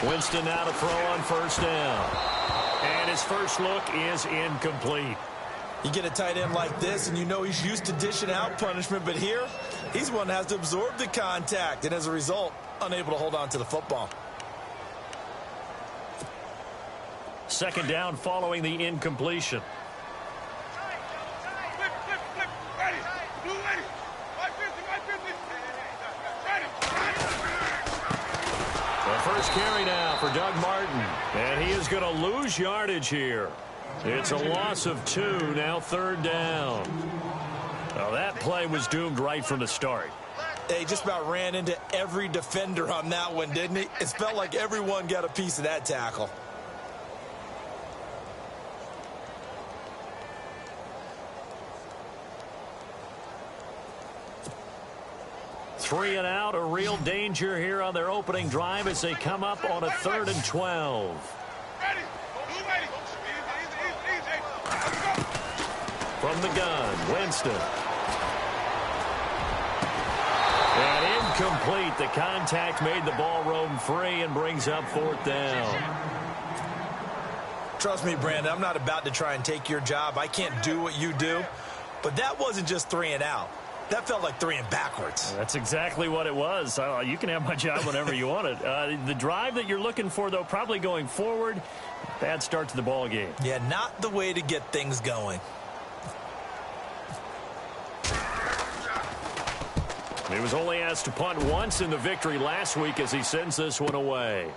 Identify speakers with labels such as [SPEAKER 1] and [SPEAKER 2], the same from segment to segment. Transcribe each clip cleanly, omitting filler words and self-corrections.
[SPEAKER 1] Winston now to throw on first down. And his first look is incomplete.
[SPEAKER 2] You get a tight end like this, and you know he's used to dishing out punishment, but here, he's one that has to absorb the contact, and as a result, unable to hold on to the football.
[SPEAKER 1] Second down following the incompletion. The first carry now for Doug Martin, and he is going to lose yardage here. It's a loss of 2, now third down. Well, that play was doomed right from the start.
[SPEAKER 2] He just about ran into every defender on that one, didn't he? It felt like everyone got a piece of that tackle.
[SPEAKER 1] Three and out, a real danger here on their opening drive as they come up on a 3rd and 12. From the gun, Winston. And incomplete. The contact made the ball roam free and brings up 4th down.
[SPEAKER 2] Trust me, Brandon, I'm not about to try and take your job. I can't do what you do. But that wasn't just 3 and out. That felt like 3 and backwards.
[SPEAKER 1] That's exactly what it was. You can have my job whenever you want it. The drive that you're looking for, though, probably going forward. Bad start to the ball game.
[SPEAKER 2] Yeah, not the way to get things going.
[SPEAKER 1] He was only asked to punt once in the victory last week as he sends this one away.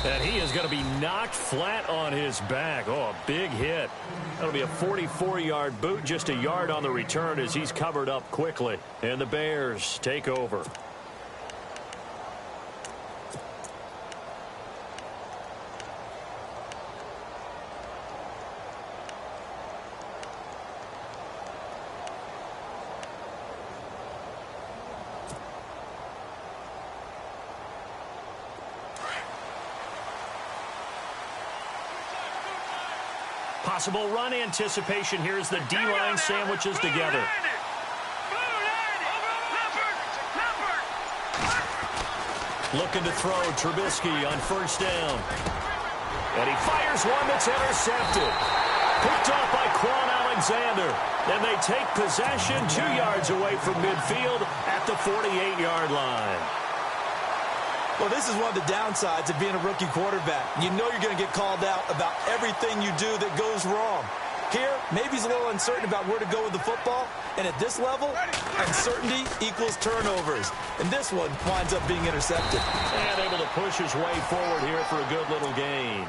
[SPEAKER 1] And he is going to be knocked flat on his back. Oh, a big hit. That'll be a 44-yard boot, just a yard on the return as he's covered up quickly. And the Bears take over. Possible run anticipation. Here's the D-line sandwiches together. Looking to throw Trubisky on first down. And he fires one that's intercepted. Picked off by Quan Alexander. And they take possession 2 yards away from midfield at the 48-yard line.
[SPEAKER 2] Well, this is one of the downsides of being a rookie quarterback. You know you're going to get called out about everything you do that goes wrong. Here, maybe he's a little uncertain about where to go with the football. And at this level, uncertainty equals turnovers. And this one winds up being intercepted.
[SPEAKER 1] And able to push his way forward here for a good little gain.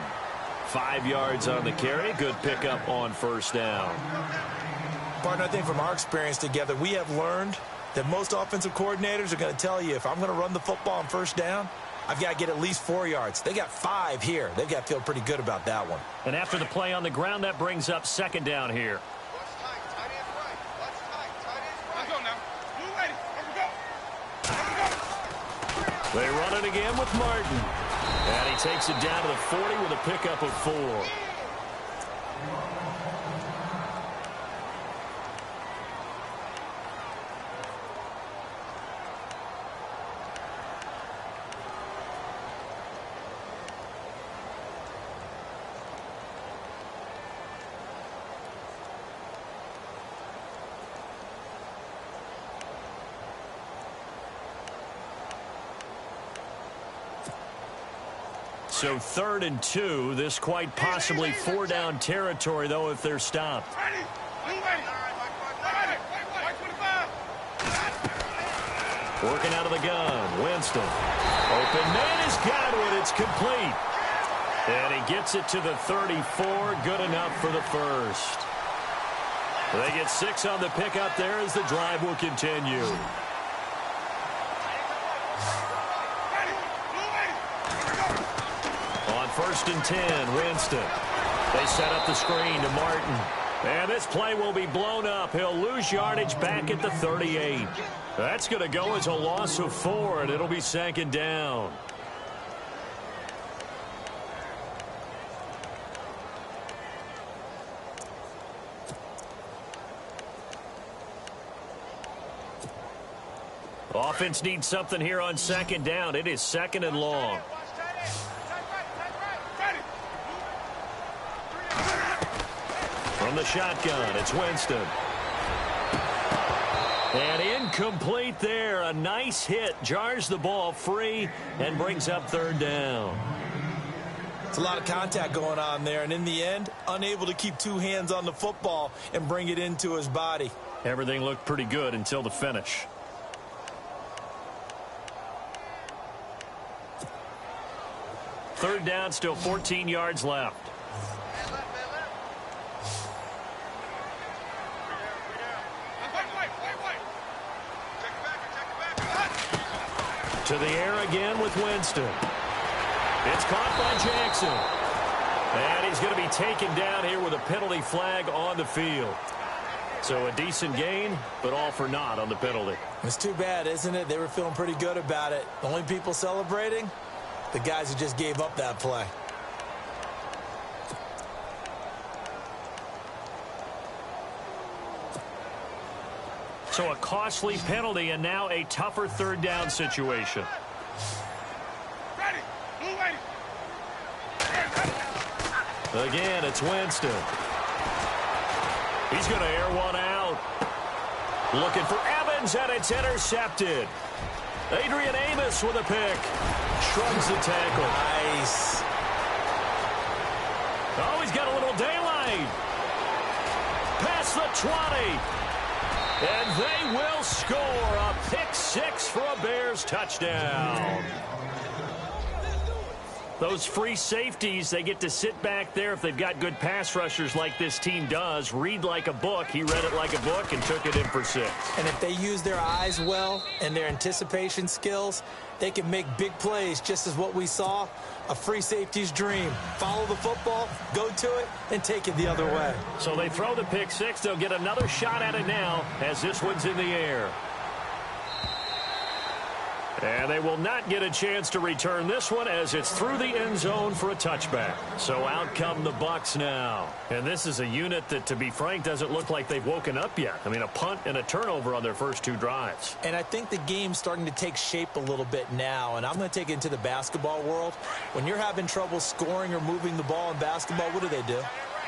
[SPEAKER 1] 5 yards on the carry. Good pickup on first down.
[SPEAKER 2] Partner, I think from our experience together, we have learned that most offensive coordinators are going to tell you, if I'm going to run the football on first down, I've got to get at least 4 yards. They got 5 here. They've got to feel pretty good about that one.
[SPEAKER 1] And after the play on the ground, that brings up second down here. They run it again with Martin. And he takes it down to the 40 with a pickup of 4. So 3rd and 2. This quite possibly 4-down territory, though, if they're stopped. Working out of the gun. Winston. Open man is Godwin. It's complete. And he gets it to the 34. Good enough for the first. They get 6 on the pickup there as the drive will continue. On 1st and 10, Winston. They set up the screen to Martin. And this play will be blown up. He'll lose yardage back at the 38. That's going to go as a loss of 4, and it'll be 2nd down. Offense needs something here on 2nd down. It is 2nd and long. From the shotgun, it's Winston. And incomplete there. A nice hit. Jars the ball free and brings up third down.
[SPEAKER 2] It's a lot of contact going on there. And in the end, unable to keep two hands on the football and bring it into his body.
[SPEAKER 1] Everything looked pretty good until the finish. Third down, still 14 yards left. To the air again with Winston. It's caught by Jackson. And he's going to be taken down here with a penalty flag on the field. So a decent gain, but all for naught on the penalty.
[SPEAKER 2] It's too bad, isn't it? They were feeling pretty good about it. The only people celebrating, the guys who just gave up that play.
[SPEAKER 1] So a costly penalty and now a tougher third down situation. Again, it's Winston. He's going to air one out. Looking for Evans, and it's intercepted. Adrian Amos with a pick. Shrugs the tackle.
[SPEAKER 2] Nice.
[SPEAKER 1] Oh, he's got a little daylight. Past the 20. And they will score a pick-6 for a Bears touchdown. Those free safeties, they get to sit back there if they've got good pass rushers like this team does. Read like a book. He read it like a book and took it in for 6.
[SPEAKER 2] And if they use their eyes well and their anticipation skills, they can make big plays, just as what we saw. A free safety's dream. Follow the football, go to it, and take it the other way.
[SPEAKER 1] So they throw the pick-6. They'll get another shot at it now as this one's in the air. And they will not get a chance to return this one as it's through the end zone for a touchback. So out come the Bucs now. And this is a unit that, to be frank, doesn't look like they've woken up yet. I mean, a punt and a turnover on their first 2 drives.
[SPEAKER 2] And I think the game's starting to take shape a little bit now. And I'm going to take it into the basketball world. When you're having trouble scoring or moving the ball in basketball, what do?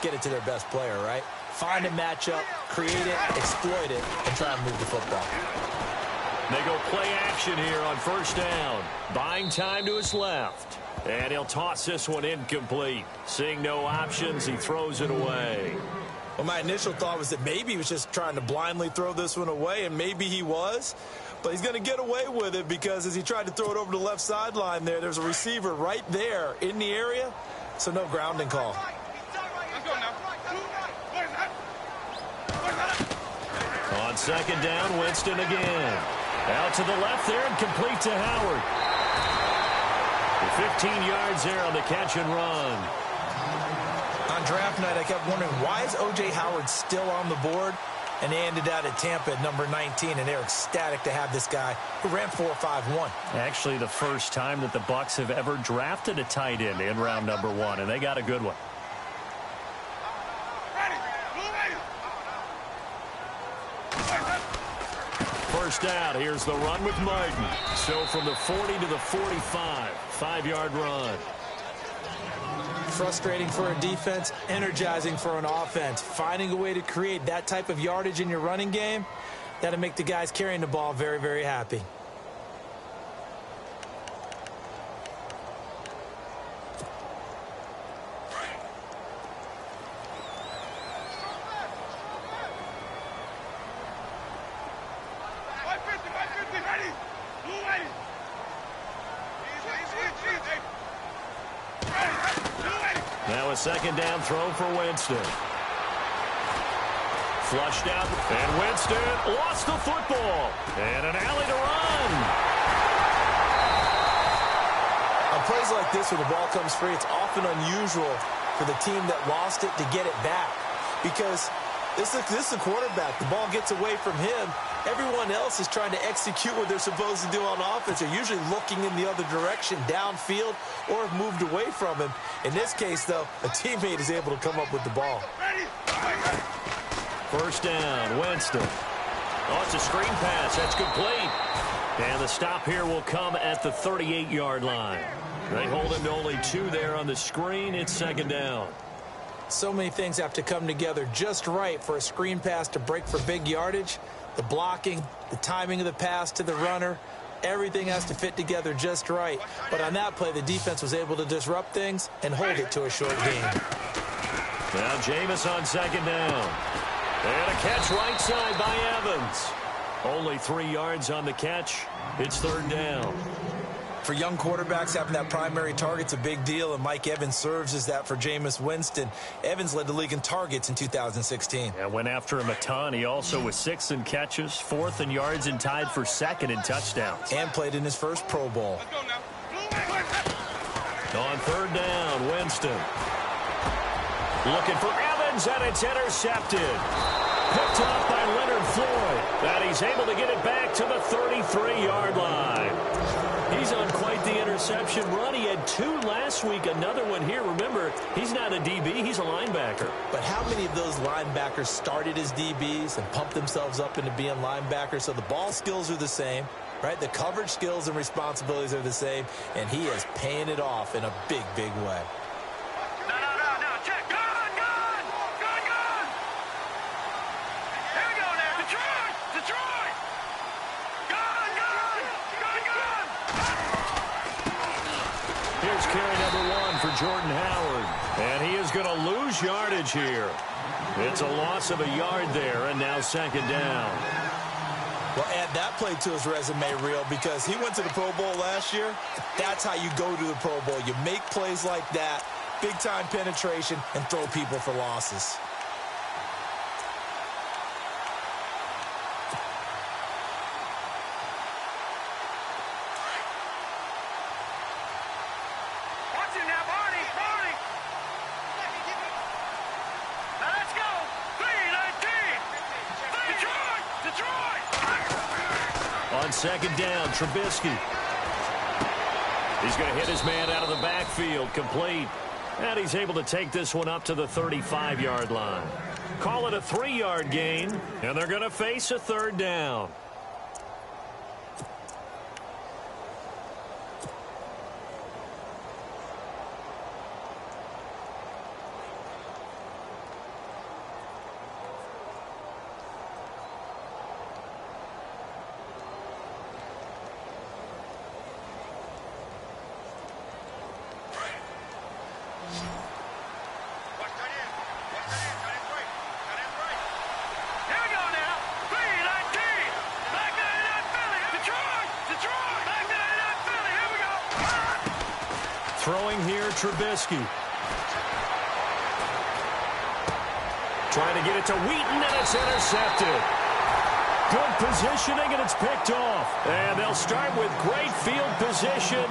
[SPEAKER 2] Get it to their best player, right? Find a matchup, create it, exploit it, and try and move the football.
[SPEAKER 1] They go play action here on first down. Buying time to his left. And he'll toss this one incomplete. Seeing no options, he throws it away.
[SPEAKER 2] Well, my initial thought was that maybe he was just trying to blindly throw this one away, and maybe he was. But he's going to get away with it because as he tried to throw it over the left sideline there's a receiver right there in the area, so no grounding call.
[SPEAKER 1] On second down, Winston again. Out to the left there and complete to Howard. 15 yards there on the catch and run.
[SPEAKER 2] On draft night, I kept wondering, why is O.J. Howard still on the board? And they ended out at Tampa at number 19, and they're ecstatic to have this guy who ran 4.51.
[SPEAKER 1] Actually, the first time that the Bucs have ever drafted a tight end in round number 1, and they got a good one. First down, here's the run with Martin. So from the 40 to the 45, 5-yard run.
[SPEAKER 2] Frustrating for a defense, energizing for an offense. Finding a way to create that type of yardage in your running game, that'll make the guys carrying the ball very, very happy.
[SPEAKER 1] Now a second down throw for Winston. Flushed out, and Winston lost the football. And an alley to run.
[SPEAKER 2] On plays like this where the ball comes free, it's often unusual for the team that lost it to get it back. Because this is a quarterback. The ball gets away from him. Everyone else is trying to execute what they're supposed to do on offense. They're usually looking in the other direction, downfield, or have moved away from him. In this case, though, a teammate is able to come up with the ball.
[SPEAKER 1] First down, Winston. Oh, it's a screen pass. That's complete. And the stop here will come at the 38-yard line. They hold him to only 2 there on the screen. It's second down.
[SPEAKER 2] So many things have to come together just right for a screen pass to break for big yardage. The blocking, the timing of the pass to the runner, everything has to fit together just right. But on that play, the defense was able to disrupt things and hold it to a short gain.
[SPEAKER 1] Now Jameis on second down. And a catch right side by Evans. Only 3 yards on the catch. It's third down.
[SPEAKER 2] For young quarterbacks, having that primary target's a big deal, and Mike Evans serves as that for Jameis Winston. Evans led the league in targets in 2016.
[SPEAKER 1] Yeah, went after him a ton. He also was 6th in catches, 4th in yards, and tied for 2nd in touchdowns.
[SPEAKER 2] And played in his first Pro Bowl.
[SPEAKER 1] On third down, Winston. Looking for Evans, and it's intercepted. Picked off by Leonard Floyd. And he's able to get it back to the 33-yard line. He's on quite the interception run. He had 2 last week, another one here. Remember, he's not a DB, he's a linebacker.
[SPEAKER 2] But how many of those linebackers started as DBs and pumped themselves up into being linebackers? So the ball skills are the same, right? The coverage skills and responsibilities are the same, and he is paying it off in a big, big way.
[SPEAKER 3] No, check. Gun. Here we go now. Detroit. Gun.
[SPEAKER 1] Here's carry number 1 for Jordan Howard. And he is going to lose yardage here. It's a loss of a yard there, and now second down.
[SPEAKER 2] Well, add that play to his resume reel because he went to the Pro Bowl last year. That's how you go to the Pro Bowl. You make plays like that, big-time penetration, and throw people for losses.
[SPEAKER 3] Watch him now, Barney. Now let's go. 3-19. Detroit.
[SPEAKER 1] On second down, Trubisky. He's going to hit his man out of the backfield, complete. And he's able to take this one up to the 35-yard line. Call it a 3-yard gain, and they're going to face a third down. Throwing here, Trubisky. Trying to get it to Wheaton, and it's intercepted. Good positioning, and it's picked off. And they'll start with great field position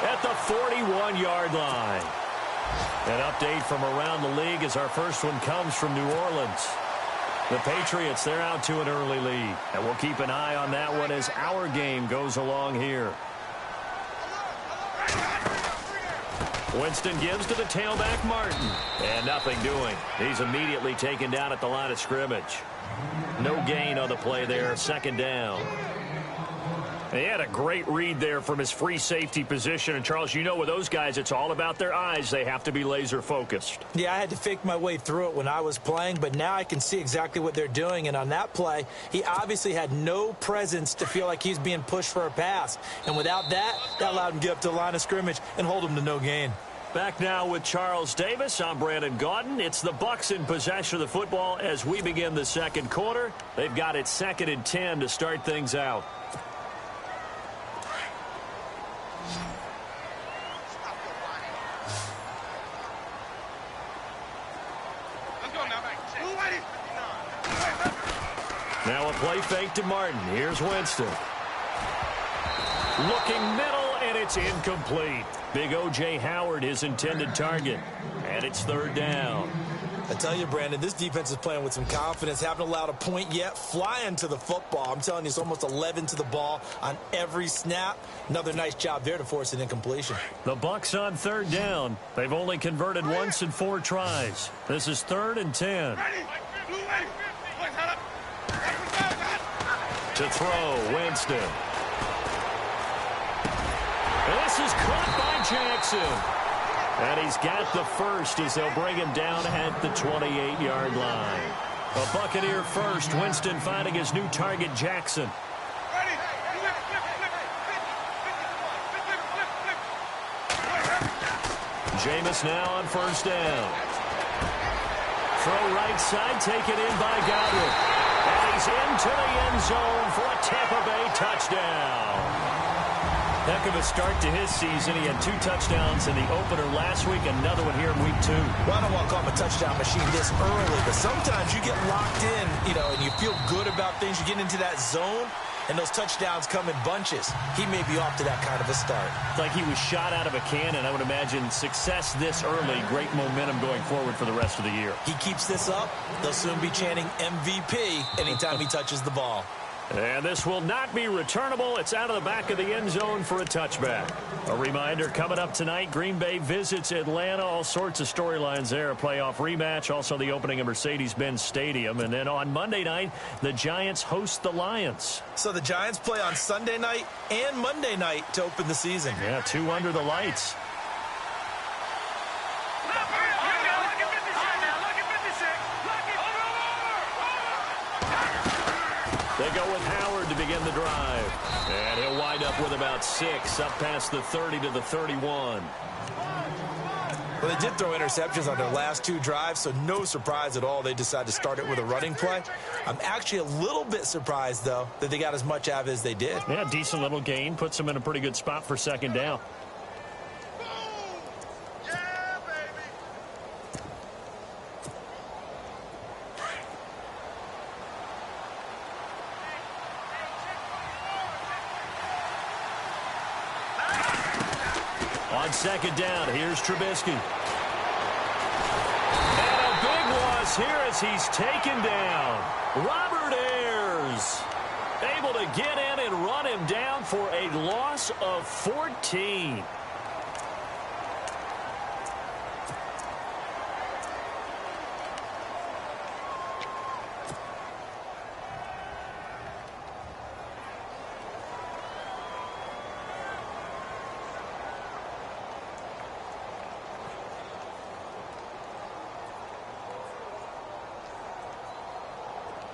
[SPEAKER 1] at the 41-yard line. An update from around the league as our first one comes from New Orleans. The Patriots, they're out to an early lead. And we'll keep an eye on that one as our game goes along here. Winston gives to the tailback, Martin. And nothing doing. He's immediately taken down at the line of scrimmage. No gain on the play there, second down. He had a great read there from his free safety position. And, Charles, you know with those guys, it's all about their eyes. They have to be laser focused.
[SPEAKER 2] Yeah, I had to fake my way through it when I was playing, but now I can see exactly what they're doing. And on that play, he obviously had no presence to feel like he's being pushed for a pass. And without that, that allowed him to get up to the line of scrimmage and hold him to no gain.
[SPEAKER 1] Back now with Charles Davis. I'm Brandon Gaudin. It's the Bucs in possession of the football as we begin the second quarter. They've got it 2nd and 10 to start things out. Now a play fake to Martin. Here's Winston. Looking middle, and it's incomplete. Big O.J. Howard, his intended target. And it's third down.
[SPEAKER 2] I tell you, Brandon, this defense is playing with some confidence. Haven't allowed a point yet. Flying to the football. I'm telling you, it's almost 11 to the ball on every snap. Another nice job there to force an incompletion.
[SPEAKER 1] The Bucs on third down. They've only converted once in 4 tries. This is 3rd and 10. To throw, Winston. And this is caught by Jackson. And he's got the first as they'll bring him down at the 28-yard line. A Buccaneer first. Winston finding his new target, Jackson. Jameis now on first down. Throw right side, taken in by Godwin. And he's into the end zone for a Tampa Bay touchdown. Heck of a start to his season. He had 2 touchdowns in the opener last week, another one here in week 2.
[SPEAKER 2] Well, I don't want to call him a touchdown machine this early, but sometimes you get locked in, and you feel good about things. You get into that zone, and those touchdowns come in bunches. He may be off to that kind of a start.
[SPEAKER 1] It's like he was shot out of a cannon. I would imagine success this early, great momentum going forward for the rest of the year. He
[SPEAKER 2] keeps this up, they'll soon be chanting MVP anytime he touches the ball.
[SPEAKER 1] And this will not be returnable. It's out of the back of the end zone for a touchback. A reminder, coming up tonight, Green Bay visits Atlanta. All sorts of storylines there. A playoff rematch, also the opening of Mercedes-Benz Stadium. And then on Monday night, the Giants host the Lions.
[SPEAKER 2] So the Giants play on Sunday night and Monday night to open the season.
[SPEAKER 1] Yeah, 2 under the lights. They go with Howard to begin the drive. And he'll wind up with about 6, up past the 30 to the 31.
[SPEAKER 2] Well, they did throw interceptions on their last 2 drives, so no surprise at all they decided to start it with a running play. I'm actually a little bit surprised, though, that they got as much out of it as they did.
[SPEAKER 1] Yeah, decent little gain. Puts them in a pretty good spot for second down. On second down, here's Trubisky. And a big loss here as he's taken down. Robert Ayers able to get in and run him down for a loss of 14.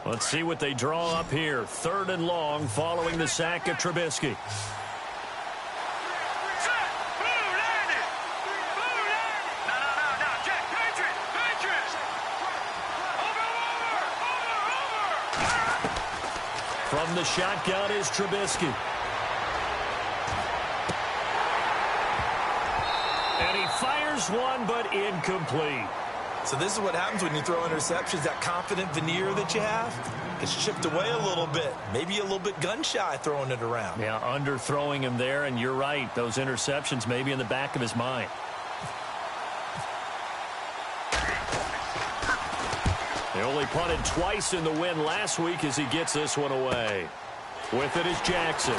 [SPEAKER 1] Let's see what they draw up here. 3rd and long following the sack of Trubisky. From the shotgun is Trubisky. And he fires one, but incomplete.
[SPEAKER 2] So this is what happens when you throw interceptions. That confident veneer that you have gets chipped away a little bit. Maybe a little bit gun-shy throwing it around.
[SPEAKER 1] Yeah, underthrowing him there, and you're right. Those interceptions may be in the back of his mind. They only punted twice in the win last week as he gets this one away. With it is Jackson.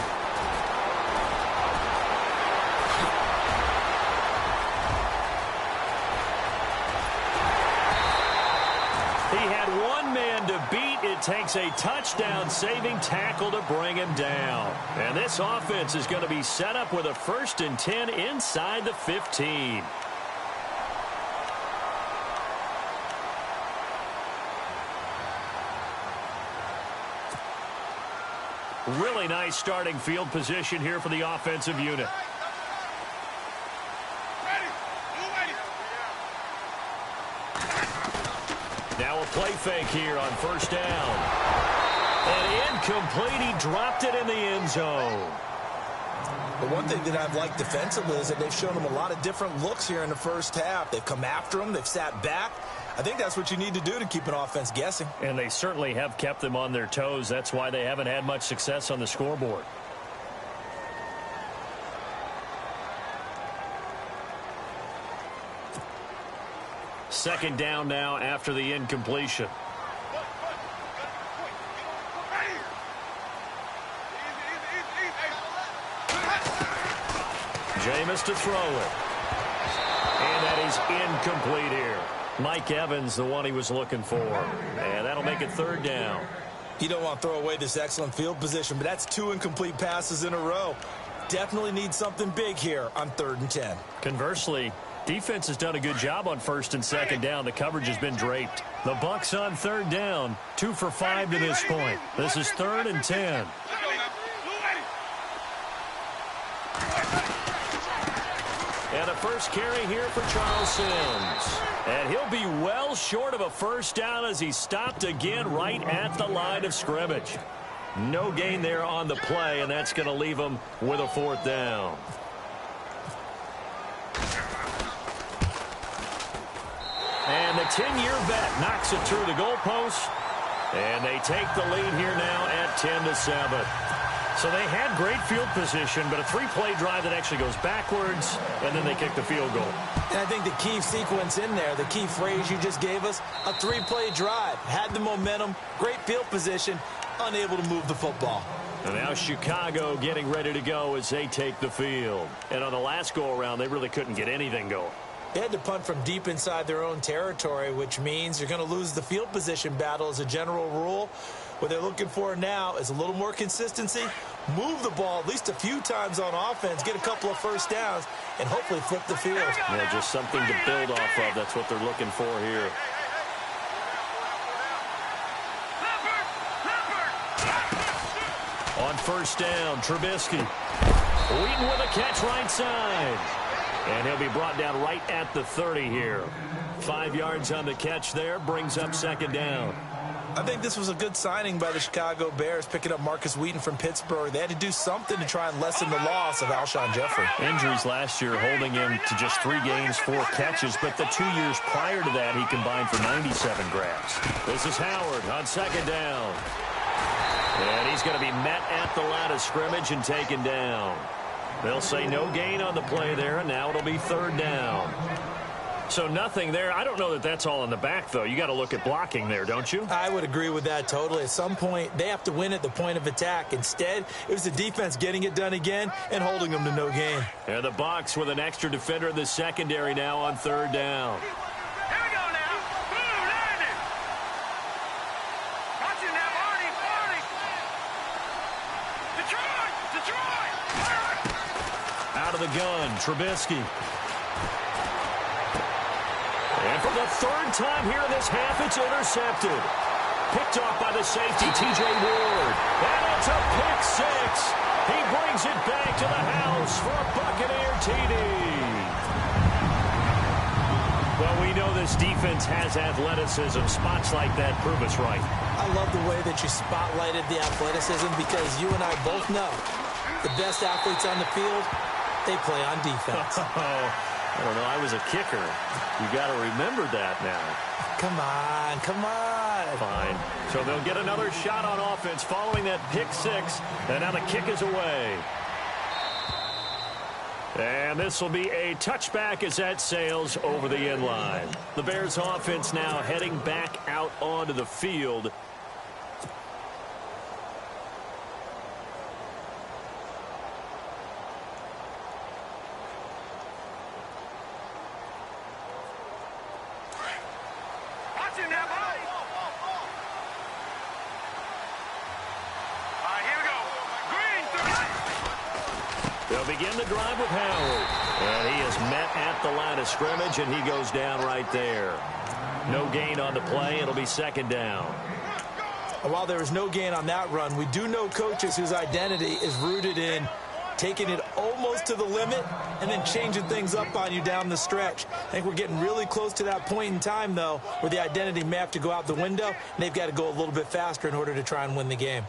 [SPEAKER 1] He had one man to beat. It takes a touchdown-saving tackle to bring him down. And this offense is going to be set up with a 1st and 10 inside the 15. Really nice starting field position here for the offensive unit. Now a play fake here on first down. And incomplete. He dropped it in the end zone.
[SPEAKER 2] But one thing that I've liked defensively is that they've shown him a lot of different looks here in the first half. They've come after him. They've sat back. I think that's what you need to do to keep an offense guessing.
[SPEAKER 1] And they certainly have kept them on their toes. That's why they haven't had much success on the scoreboard. Second down now after the incompletion. Jameis to throw it. And that is incomplete here. Mike Evans, the one he was looking for. And that'll make it 3rd down.
[SPEAKER 2] You don't want to throw away this excellent field position, but that's 2 incomplete passes in a row. Definitely need something big here on 3rd and 10.
[SPEAKER 1] Conversely, Defense has done a good job on first and second down. The coverage has been draped. The Bucs on third down, 2 for 5 to this point. This is 3rd and 10. And a first carry here for Charles Sims. And he'll be well short of a first down as he stopped again right at the line of scrimmage. No gain there on the play, and that's going to leave him with a 4th down. And the 10-year vet knocks it through the goalpost. And they take the lead here now at 10-7. So they had great field position, but a 3-play drive that actually goes backwards, and then they kick the field goal.
[SPEAKER 2] And I think the key sequence in there, the key phrase you just gave us, a 3-play drive. Had the momentum, great field position, unable to move the football.
[SPEAKER 1] And now Chicago getting ready to go as they take the field. And on the last go-around, they really couldn't get anything going.
[SPEAKER 2] They had to punt from deep inside their own territory, which means you're going to lose the field position battle as a general rule. What they're looking for now is a little more consistency, move the ball at least a few times on offense, get a couple of first downs, and hopefully flip the field.
[SPEAKER 1] Yeah, just something to build off of. That's what they're looking for here. On first down, Trubisky. Wheaton with a catch right side. And he'll be brought down right at the 30 here. 5 yards on the catch there, brings up 2nd down.
[SPEAKER 2] I think this was a good signing by the Chicago Bears, picking up Marcus Wheaton from Pittsburgh. They had to do something to try and lessen the loss of Alshon Jeffrey.
[SPEAKER 1] Injuries last year holding him to just 3 games, 4 catches, but the 2 years prior to that, he combined for 97 grabs. This is Howard on 2nd down. And he's going to be met at the line of scrimmage and taken down. They'll say no gain on the play there, and now it'll be 3rd down. So nothing there. I don't know that that's all in the back, though. You got to look at blocking there, don't you?
[SPEAKER 2] I would agree with that totally. At some point, they have to win at the point of attack. Instead, it was the defense getting it done again and holding them to no gain.
[SPEAKER 1] And the Bucs with an extra defender in the secondary now on 3rd down.
[SPEAKER 3] Here we go now. Boom, landed. Watch it now, Barney. Detroit.
[SPEAKER 1] Out of the gun, Trubisky. And for the 3rd time here in this half, it's intercepted. Picked off by the safety, T.J. Ward. And it's a pick 6. He brings it back to the house for a Buccaneer TD. Well, we know this defense has athleticism. Spots like that prove us right.
[SPEAKER 2] I love the way that you spotlighted the athleticism because you and I both know the best athletes on the field, they play on defense.
[SPEAKER 1] I don't know. I was a kicker. You got to remember that now.
[SPEAKER 2] Come on.
[SPEAKER 1] Fine. So they'll get another shot on offense following that pick 6. And now the kick is away. And this will be a touchback as that sails over the end line. The Bears offense now heading back out onto the field. They'll begin the drive with Howard. And he is met at the line of scrimmage, and he goes down right there. No gain on the play. It'll be 2nd down.
[SPEAKER 2] And while there was no gain on that run, we do know coaches whose identity is rooted in taking it almost to the limit and then changing things up on you down the stretch. I think we're getting really close to that point in time, though, where the identity may have to go out the window, and they've got to go a little bit faster in order to try and win the game.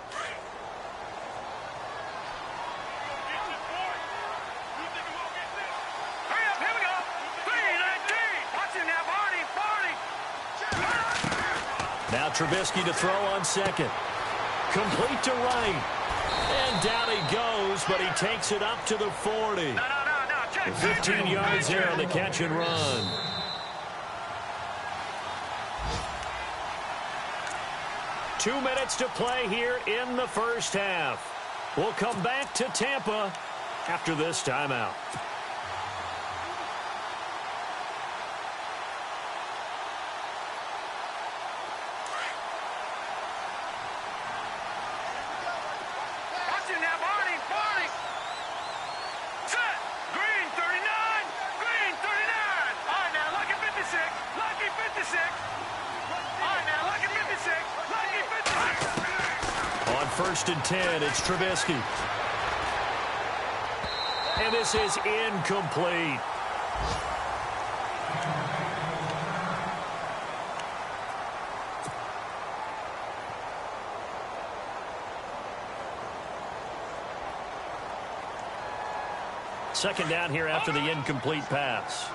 [SPEAKER 1] Now Trubisky to throw on 2nd. Complete to right. And down he goes, but he takes it up to the 40. 15 yards there on the catch and run. Two minutes to play here in the first half. We'll come back to Tampa after this timeout. first and 10. It's Trubisky. And this is incomplete. Second down here after the incomplete pass.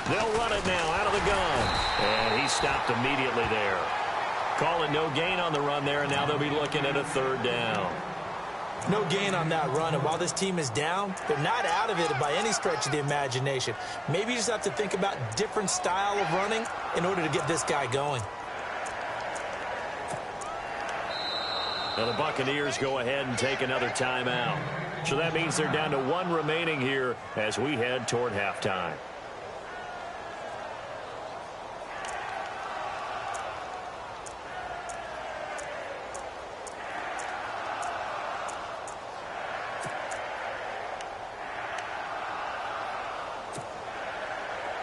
[SPEAKER 1] They'll run it now out of the gun. And he stopped immediately there. Call it no gain on the run there, and now they'll be looking at a third down.
[SPEAKER 2] No gain on that run, and while this team is down, they're not out of it by any stretch of the imagination. Maybe you just have to think about different style of running in order to get this guy going.
[SPEAKER 1] Now the Buccaneers go ahead and take another timeout. So that means they're down to one remaining here as we head toward halftime.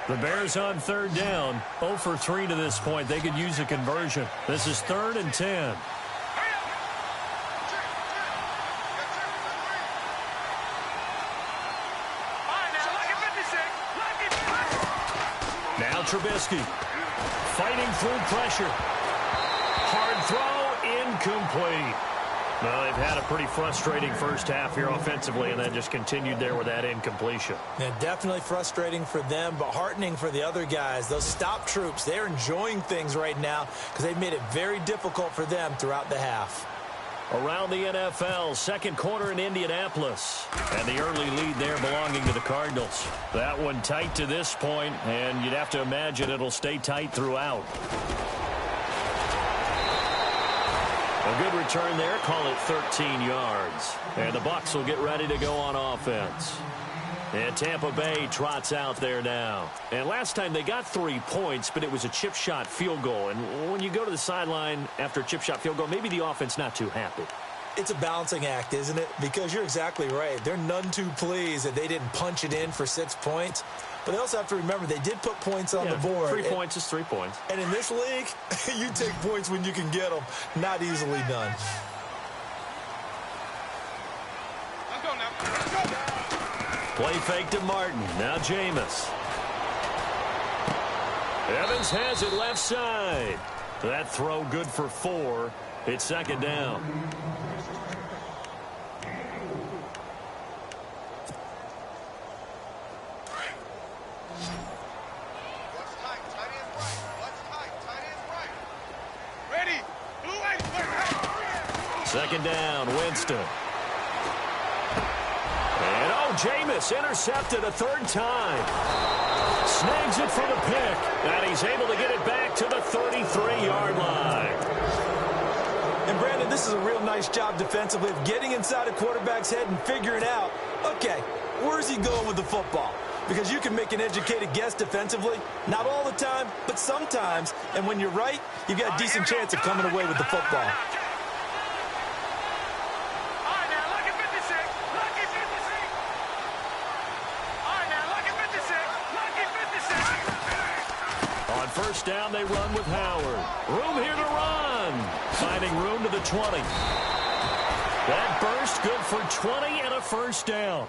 [SPEAKER 1] The Bears on third down, 0 for 3 to this point. They could use a conversion. This is 3rd and 10. Now Trubisky fighting through pressure. Hard throw, incomplete. Well, they've had a pretty frustrating first half here offensively, and then just continued there with that incompletion.
[SPEAKER 2] Yeah, definitely frustrating for them, but heartening for the other guys. Those stop troops, they're enjoying things right now because they've made it very difficult for them throughout the half.
[SPEAKER 1] Around the NFL, second quarter in Indianapolis. And the early lead there belonging to the Cardinals. That one tight to this point, and you'd have to imagine it'll stay tight throughout. A good return there, call it 13 yards. And the Bucs will get ready to go on offense. And Tampa Bay trots out there now. And last time they got 3 points, but it was a chip shot field goal. And when you go to the sideline after a chip shot field goal, maybe the offense not too happy.
[SPEAKER 2] It's a balancing act, isn't it? Because you're exactly right. They're none too pleased that they didn't punch it in for 6 points. But they also have to remember they did put points on the board.
[SPEAKER 1] 3 points is 3 points.
[SPEAKER 2] And in this league, you take points when you can get them. Not easily done.
[SPEAKER 1] Play fake to Martin. Now Jameis. Evans has it left side. That throw good for 4. It's second down. Second down, Winston. And Jameis intercepted a third time. Snags it for the pick. And he's able to get it back to the 33-yard line.
[SPEAKER 2] And Brandon, this is a real nice job defensively of getting inside a quarterback's head and figuring out, okay, where's he going with the football? Because you can make an educated guess defensively. Not all the time, but sometimes. And when you're right, you've got a decent chance of coming away with the football.
[SPEAKER 1] First down, they run with Howard. Room here to run. Finding room to the 20. That burst good for 20 and a first down.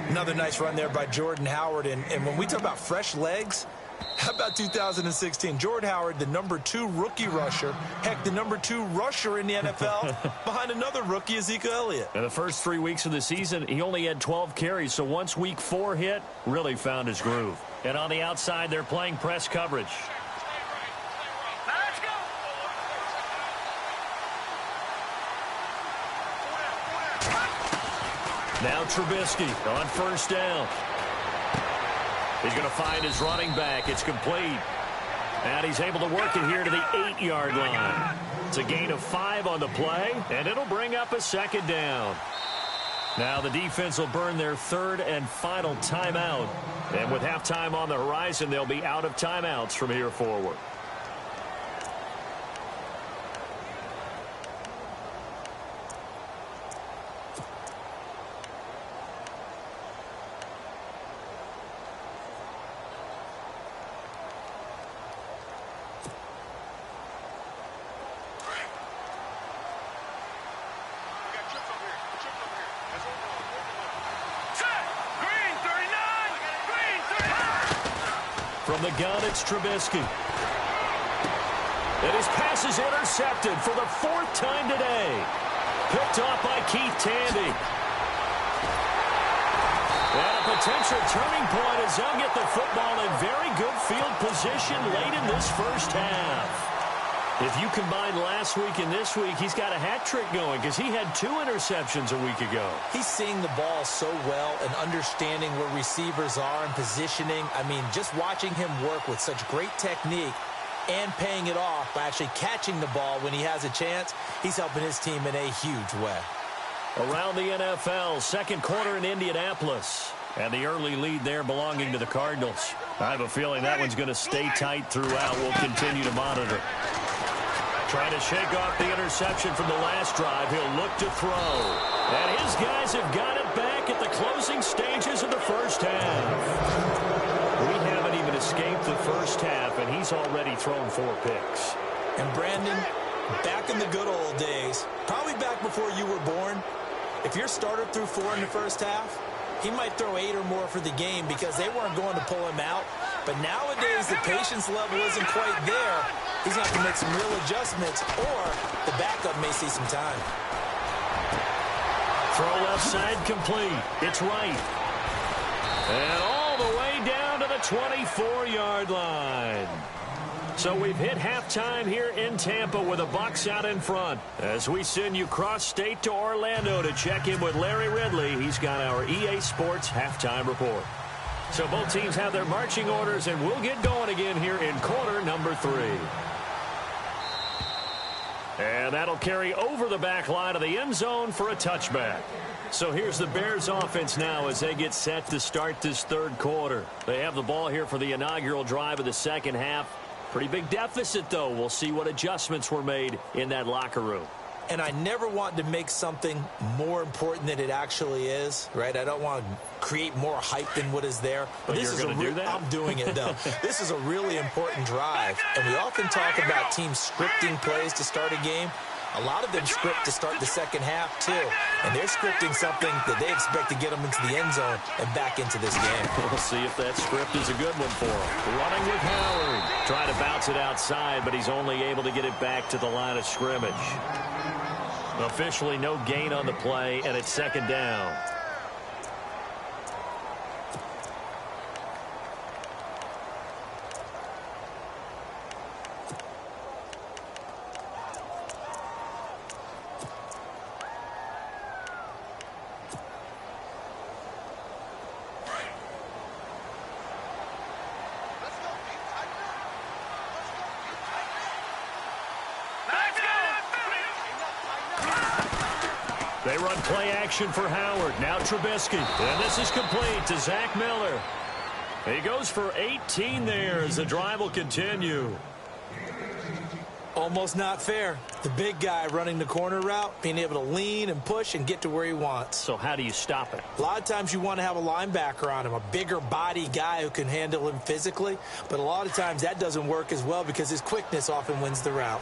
[SPEAKER 2] Another nice run there by Jordan Howard. And when we talk about fresh legs, how about 2016? Jordan Howard, the #2 rookie rusher. Heck, the #2 rusher in the NFL behind another rookie, Ezekiel Elliott.
[SPEAKER 1] In the first 3 weeks of the season, he only had 12 carries. So once week 4 hit, really found his groove. And on the outside, they're playing press coverage. Now Trubisky on first down. He's going to find his running back. It's complete. And he's able to work it here to the 8-yard line. It's a gain of 5 on the play, and it'll bring up a second down. Now the defense will burn their third and final timeout. And with halftime on the horizon, they'll be out of timeouts from here forward. From the gun, it's Trubisky. And his pass is intercepted for the 4th time today. Picked off by Keith Tandy. And a potential turning point as they'll get the football in very good field position late in this first half. If you combine last week and this week, he's got a hat trick going because he had 2 interceptions a week ago.
[SPEAKER 2] He's seeing the ball so well and understanding where receivers are and positioning. I mean, just watching him work with such great technique and paying it off by actually catching the ball when he has a chance, he's helping his team in a huge way.
[SPEAKER 1] Around the NFL, second quarter in Indianapolis. And the early lead there belonging to the Cardinals. I have a feeling that one's going to stay tight throughout. We'll continue to monitor. Trying to shake off the interception from the last drive. He'll look to throw. And his guys have got it back at the closing stages of the first half. We haven't even escaped the first half, and he's already thrown 4 picks.
[SPEAKER 2] And Brandon, back in the good old days, probably back before you were born, if your starter threw 4 in the first half, he might throw 8 or more for the game because they weren't going to pull him out. But nowadays, the patience level isn't quite there. He's going to have to make some real adjustments, or the backup may see some time.
[SPEAKER 1] Throw left side complete. It's right. And all the way down to the 24-yard line. So we've hit halftime here in Tampa with the Bucs out in front. As we send you cross-state to Orlando to check in with Larry Ridley, he's got our EA Sports halftime report. So both teams have their marching orders, and we'll get going again here in quarter number 3. And that'll carry over the back line of the end zone for a touchback. So here's the Bears offense now as they get set to start this third quarter. They have the ball here for the inaugural drive of the second half. Pretty big deficit, though. We'll see what adjustments were made in that locker room.
[SPEAKER 2] And I never want to make something more important than it actually is, right? I don't want to create more hype than what is there.
[SPEAKER 1] But this you're going to do that?
[SPEAKER 2] I'm doing it, though. This is a really important drive. And we often talk about teams scripting plays to start a game. A lot of them script to start the second half, too. And they're scripting something that they expect to get them into the end zone and back into this game.
[SPEAKER 1] We'll see if that script is a good one for them. Running with Howard. Trying to bounce it outside, but he's only able to get it back to the line of scrimmage. Officially no gain on the play, and it's second down. They run play action for Howard. Now Trubisky. And this is complete to Zach Miller. He goes for 18 there as the drive will continue.
[SPEAKER 2] Almost not fair. The big guy running the corner route, being able to lean and push and get to where he wants.
[SPEAKER 1] So how do you stop it?
[SPEAKER 2] A lot of times you want to have a linebacker on him, a bigger body guy who can handle him physically. But a lot of times that doesn't work as well because his quickness often wins the route.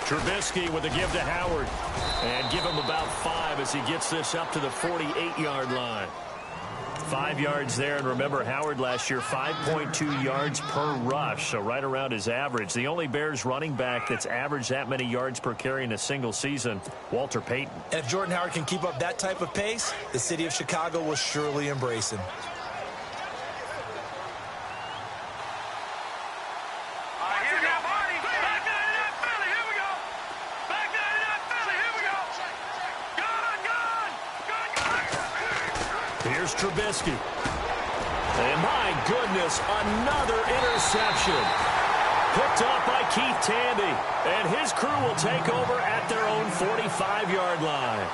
[SPEAKER 1] Trubisky with a give to Howard. And give him about 5 as he gets this up to the 48-yard line. 5 yards there, and remember, Howard last year, 5.2 yards per rush, so right around his average. The only Bears running back that's averaged that many yards per carry in a single season, Walter Payton.
[SPEAKER 2] And if Jordan Howard can keep up that type of pace, the city of Chicago will surely embrace him.
[SPEAKER 1] Here's Trubisky. And my goodness, another interception. Picked off by Keith Tandy. And his crew will take over at their own 45-yard line.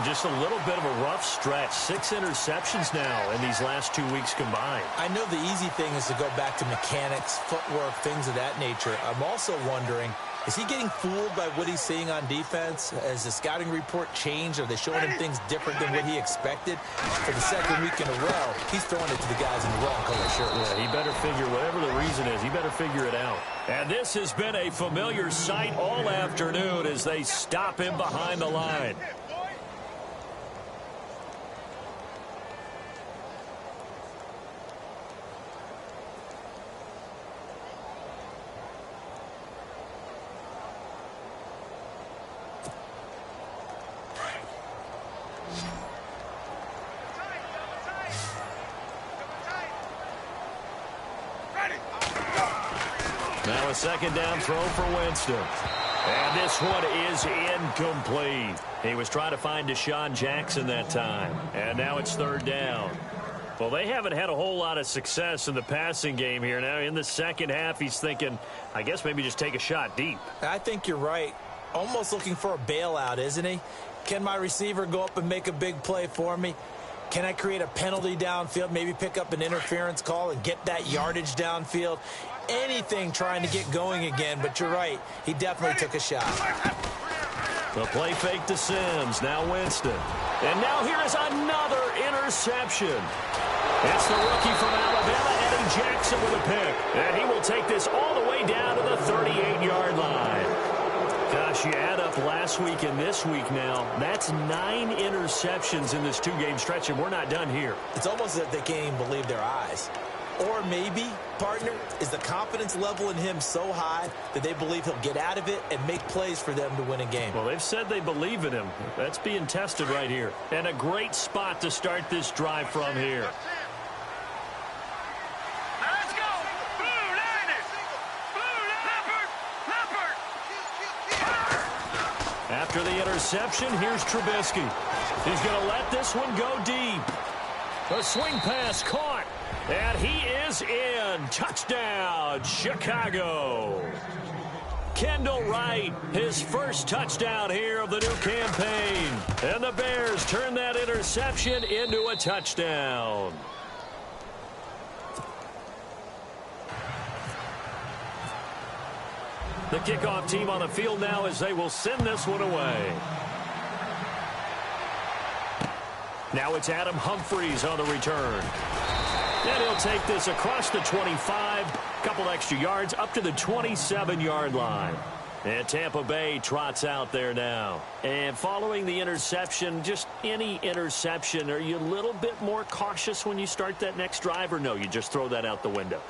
[SPEAKER 1] Just a little bit of a rough stretch. 6 interceptions now in these last 2 weeks combined.
[SPEAKER 2] I know the easy thing is to go back to mechanics, footwork, things of that nature. I'm also wondering, Is he getting fooled by what he's seeing on defense? Has the scouting report changed? Are they showing him things different than what he expected? For the second week in a row, he's throwing it to the guys in the wrong color shirts.
[SPEAKER 1] Yeah, he better figure, whatever the reason is, he better figure it out. And this has been a familiar sight all afternoon as they stop him behind the line. Now a second down throw for Winston. And this one is incomplete. He was trying to find Deshaun Jackson that time. And now it's third down. Well, they haven't had a whole lot of success in the passing game here. Now in the second half, he's thinking, I guess maybe just take a shot deep.
[SPEAKER 2] I think you're right. Almost looking for a bailout, isn't he? Can my receiver go up and make a big play for me? Can I create a penalty downfield, maybe pick up an interference call and get that yardage downfield? Anything trying to get going again, but you're right. He definitely took a shot.
[SPEAKER 1] The play fake to Sims. Now Winston. And now here is another interception. It's the rookie from Alabama, Eddie Jackson, with a pick. And he will take this all the way down to the 38-yard line. Gosh, you add up last week and this week now. That's 9 interceptions in this 2-game stretch, and we're not done here.
[SPEAKER 2] It's almost as if they can't even believe their eyes. Or maybe, partner, is the confidence level in him so high that they believe he'll get out of it and make plays for them to win a game.
[SPEAKER 1] Well, they've said they believe in him. That's being tested right here. And a great spot to start this drive from here.
[SPEAKER 3] Let's go. Blue Liners. Blue Leopard.
[SPEAKER 1] After the interception, here's Trubisky. He's going to let this one go deep. A swing pass caught. And he is in. Touchdown, Chicago. Kendall Wright, his first touchdown here of the new campaign. And the Bears turn that interception into a touchdown. The kickoff team on the field now as they will send this one away. Now it's Adam Humphries on the return. And he'll take this across the 25, couple extra yards, up to the 27-yard line. And Tampa Bay trots out there now. And following the interception, just any interception, are you a little bit more cautious when you start that next drive, or no, you just throw that out the window?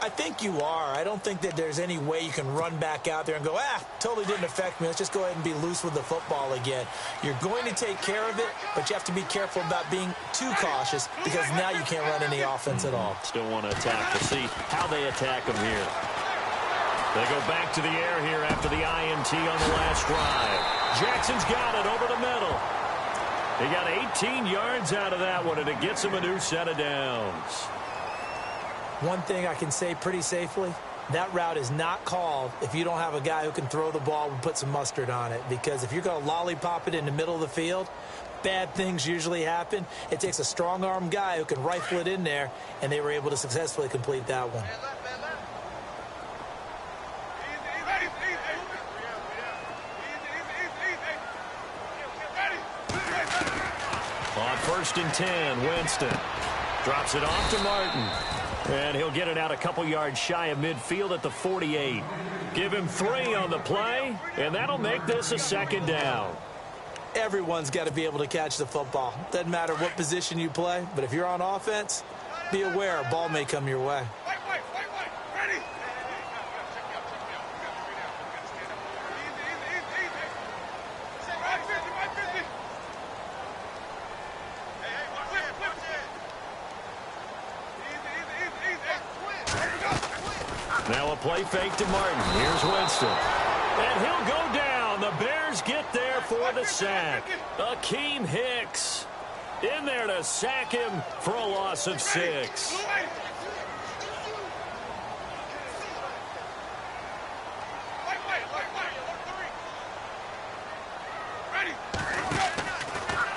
[SPEAKER 2] I think you are. I don't think that there's any way you can run back out there and go, totally didn't affect me. Let's just go ahead and be loose with the football again. You're going to take care of it, but you have to be careful about being too cautious because now you can't run any offense at all.
[SPEAKER 1] Still want to attack. We'll see how they attack them here. They go back to the air here after the INT on the last drive. Jackson's got it over the middle. He got 18 yards out of that one, and it gets him a new set of downs.
[SPEAKER 2] One thing I can say pretty safely, that route is not called if you don't have a guy who can throw the ball and put some mustard on it. Because if you're going to lollipop it in the middle of the field, bad things usually happen. It takes a strong-arm guy who can rifle it in there, and they were able to successfully complete that one.
[SPEAKER 1] On 1st and 10, Winston drops it off to Martin. And he'll get it out a couple yards shy of midfield at the 48. Give him 3 on the play, and that'll make this a second down.
[SPEAKER 2] Everyone's got to be able to catch the football. Doesn't matter what position you play, but if you're on offense, be aware a ball may come your way.
[SPEAKER 3] Ready.
[SPEAKER 1] Now a play fake to Martin. Here's Winston. And he'll go down. The Bears get there for the sack. Akeem Hicks in there to sack him for a loss of 6.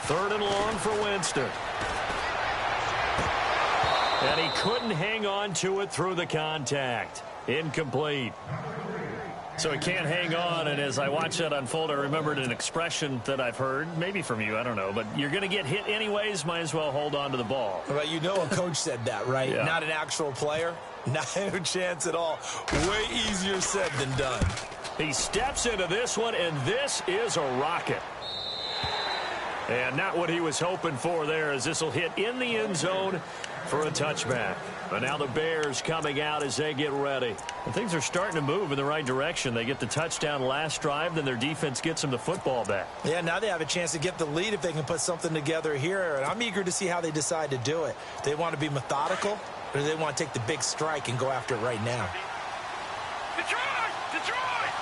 [SPEAKER 1] Third and long for Winston. And he couldn't hang on to it through the contact. Incomplete. So he can't hang on, and as I watch that unfold, I remembered an expression that I've heard, maybe from you, I don't know, but you're going to get hit anyways, might as well hold on to the ball.
[SPEAKER 2] Well, you know a coach said that, right?
[SPEAKER 1] Yeah.
[SPEAKER 2] Not an actual player. Not a chance at all. Way easier said than done.
[SPEAKER 1] He steps into this one, and this is a rocket. And not what he was hoping for there, as this will hit in the end zone for a touchback. But now the Bears coming out as they get ready. And things are starting to move in the right direction. They get the touchdown last drive, then their defense gets them the football back.
[SPEAKER 2] Yeah, now they have a chance to get the lead if they can put something together here. And I'm eager to see how they decide to do it. They want to be methodical, or do they want to take the big strike and go after it right now?
[SPEAKER 3] Detroit! Detroit!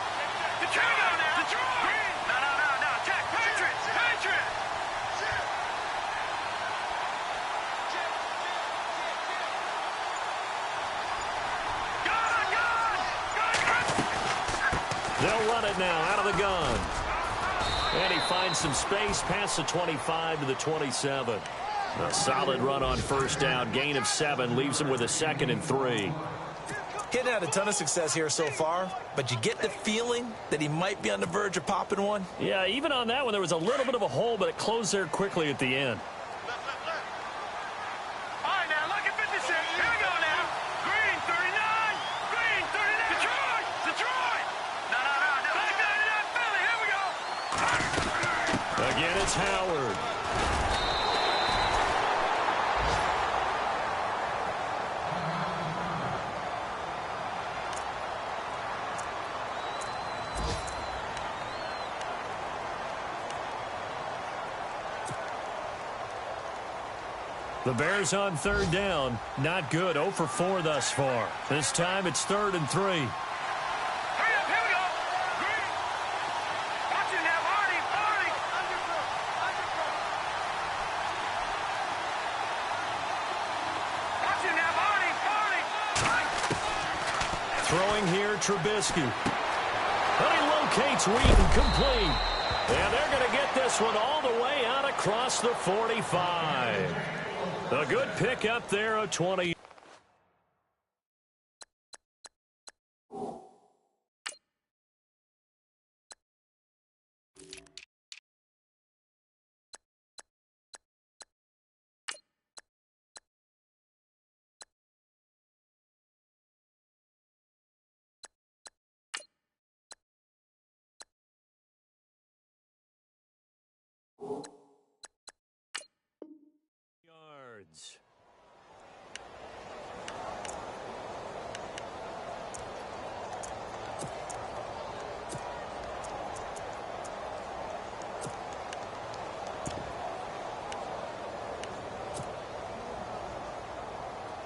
[SPEAKER 3] Detroit! Detroit! No. Attack! Patriots! Patriots!
[SPEAKER 1] They'll run it now out of the gun. And he finds some space past the 25 to the 27. A solid run on first down. Gain of 7 leaves him with a 2nd and 3.
[SPEAKER 2] Hitting had a ton of success here so far, but you get the feeling that he might be on the verge of popping one.
[SPEAKER 1] Yeah, even on that one, there was a little bit of a hole, but it closed there quickly at the end.
[SPEAKER 3] All right, now, look at 56. Here we go now. Green, 39. Green, 39. Detroit! Detroit! No. Back 99, Philly. Here we go.
[SPEAKER 1] Again, it's Howard. The Bears on third down. Not good. 0 for 4 thus far. This time it's 3rd and 3.
[SPEAKER 3] Hurry up, here we go. Green. Watch it now, Artie. Watch it now, Artie.
[SPEAKER 1] Throwing here, Trubisky. But he locates Wheaton, complete. And they're going to get this one all the way out across the 45. A good pick up there, a 20. Yards.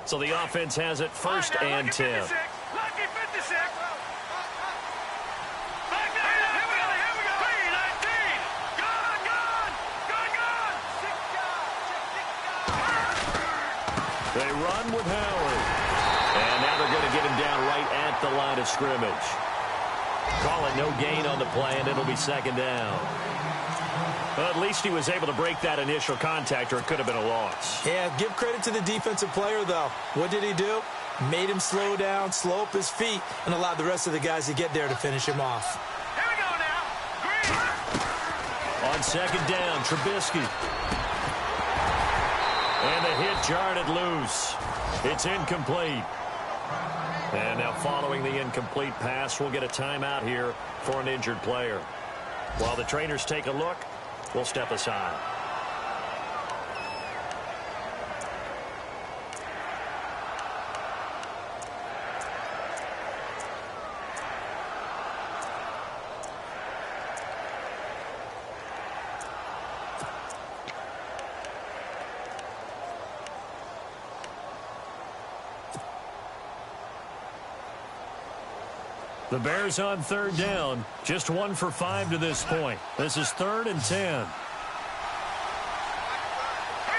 [SPEAKER 1] So the offense has it 1st and 10.
[SPEAKER 3] Lucky 56. Back there, here we go. 3-19. Gone.
[SPEAKER 1] They run with Howard. And now they're going to get him down right at the line of scrimmage. Call it no gain on the play, and it'll be 2nd down. Well, at least he was able to break that initial contact, or it could have been a loss.
[SPEAKER 2] Yeah, give credit to the defensive player, though. What did he do? Made him slow down, slow up his feet, and allowed the rest of the guys to get there to finish him off.
[SPEAKER 3] Here we go now. Green.
[SPEAKER 1] On 2nd down, Trubisky. And the hit jarred it loose. It's incomplete. And now following the incomplete pass, we'll get a timeout here for an injured player. While the trainers take a look, we'll step aside. The Bears on 3rd down. Just 1 for 5 to this point. This is 3rd and 10.
[SPEAKER 3] Hurry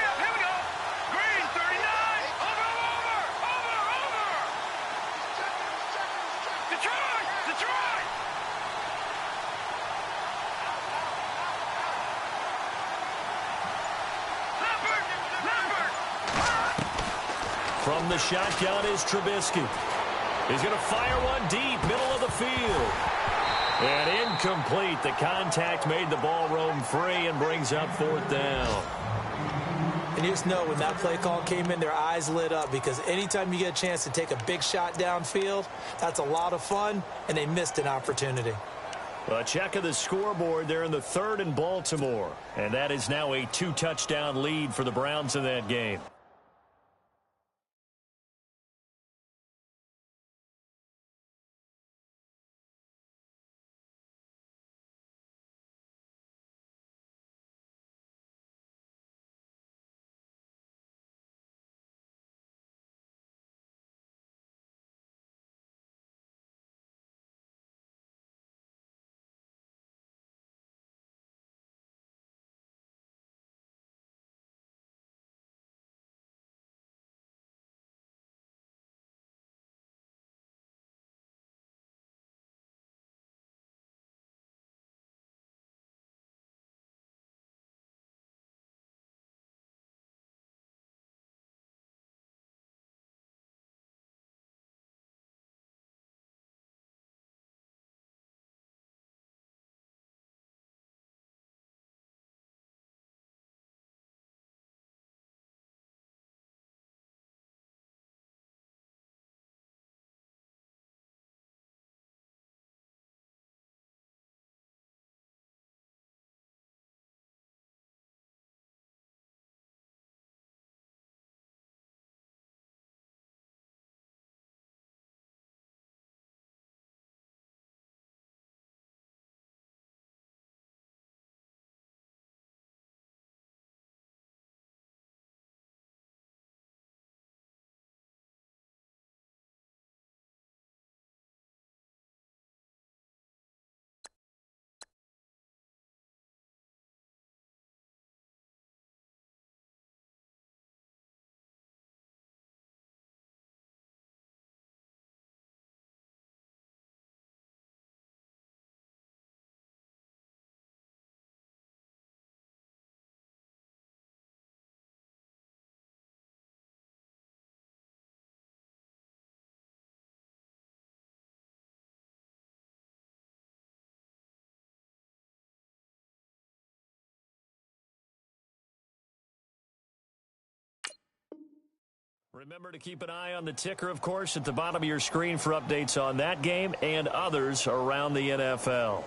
[SPEAKER 3] up, here we go. Green, 39. Over. Detroit. Leopard.
[SPEAKER 1] From the shotgun is Trubisky. He's going to fire one deep, middle of the field. And incomplete. The contact made the ball roam free and brings up fourth down.
[SPEAKER 2] And you just know when that play call came in, their eyes lit up, because anytime you get a chance to take a big shot downfield, that's a lot of fun, and they missed an opportunity.
[SPEAKER 1] A check of the scoreboard there in the third in Baltimore. And that is now a 2-touchdown lead for the Browns in that game. Remember to keep an eye on the ticker, of course, at the bottom of your screen for updates on that game and others around the NFL.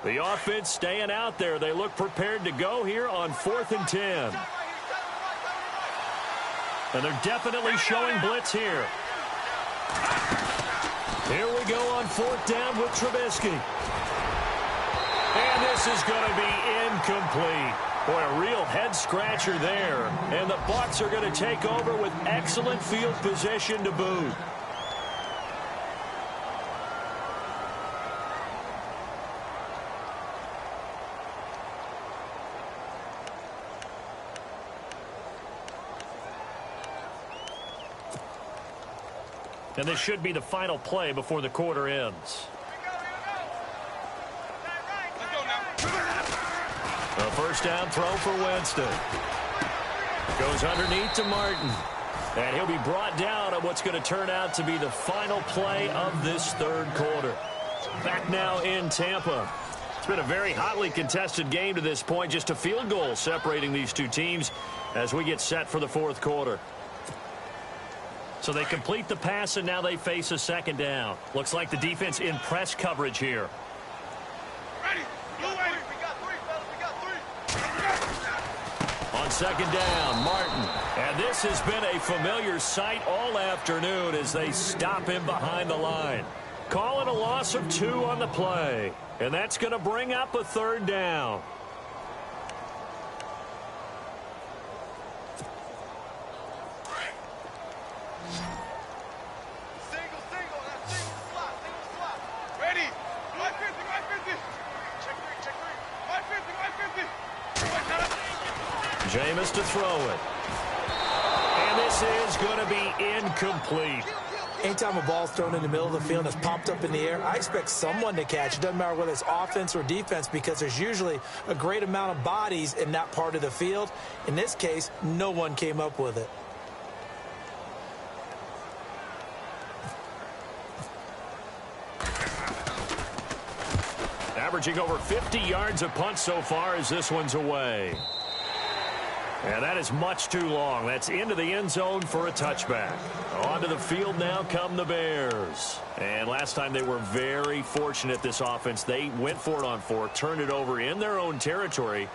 [SPEAKER 1] The offense staying out there. They look prepared to go here on 4th and 10. And they're definitely showing blitz here. Here we go on 4th down with Trubisky. And this is going to be incomplete. Boy, a real head-scratcher there. And the Bucs are going to take over with excellent field position to boot. And this should be the final play before the quarter ends. A first down throw for Winston. Goes underneath to Martin. And he'll be brought down at what's going to turn out to be the final play of this third quarter. Back now in Tampa. It's been a very hotly contested game to this point. Just a field goal separating these two teams as we get set for the fourth quarter. So they complete the pass, and now they face a second down. Looks like the defense in press coverage here.
[SPEAKER 3] Ready. We got three, fellas. We got three.
[SPEAKER 1] On second down, Martin. And this has been a familiar sight all afternoon as they stop him behind the line. Calling a loss of 2 on the play. And that's going to bring up a third down. Jameis to throw it. And this is going to be incomplete.
[SPEAKER 2] Anytime a ball's thrown in the middle of the field and it's popped up in the air, I expect someone to catch it. Doesn't matter whether it's offense or defense, because there's usually a great amount of bodies in that part of the field. In this case, no one came up with it.
[SPEAKER 1] Averaging over 50 yards a punt so far as this one's away. And that is much too long. That's into the end zone for a touchback. Onto the field now come the Bears. And last time they were very fortunate, this offense. They went for it on 4, turned it over in their own territory,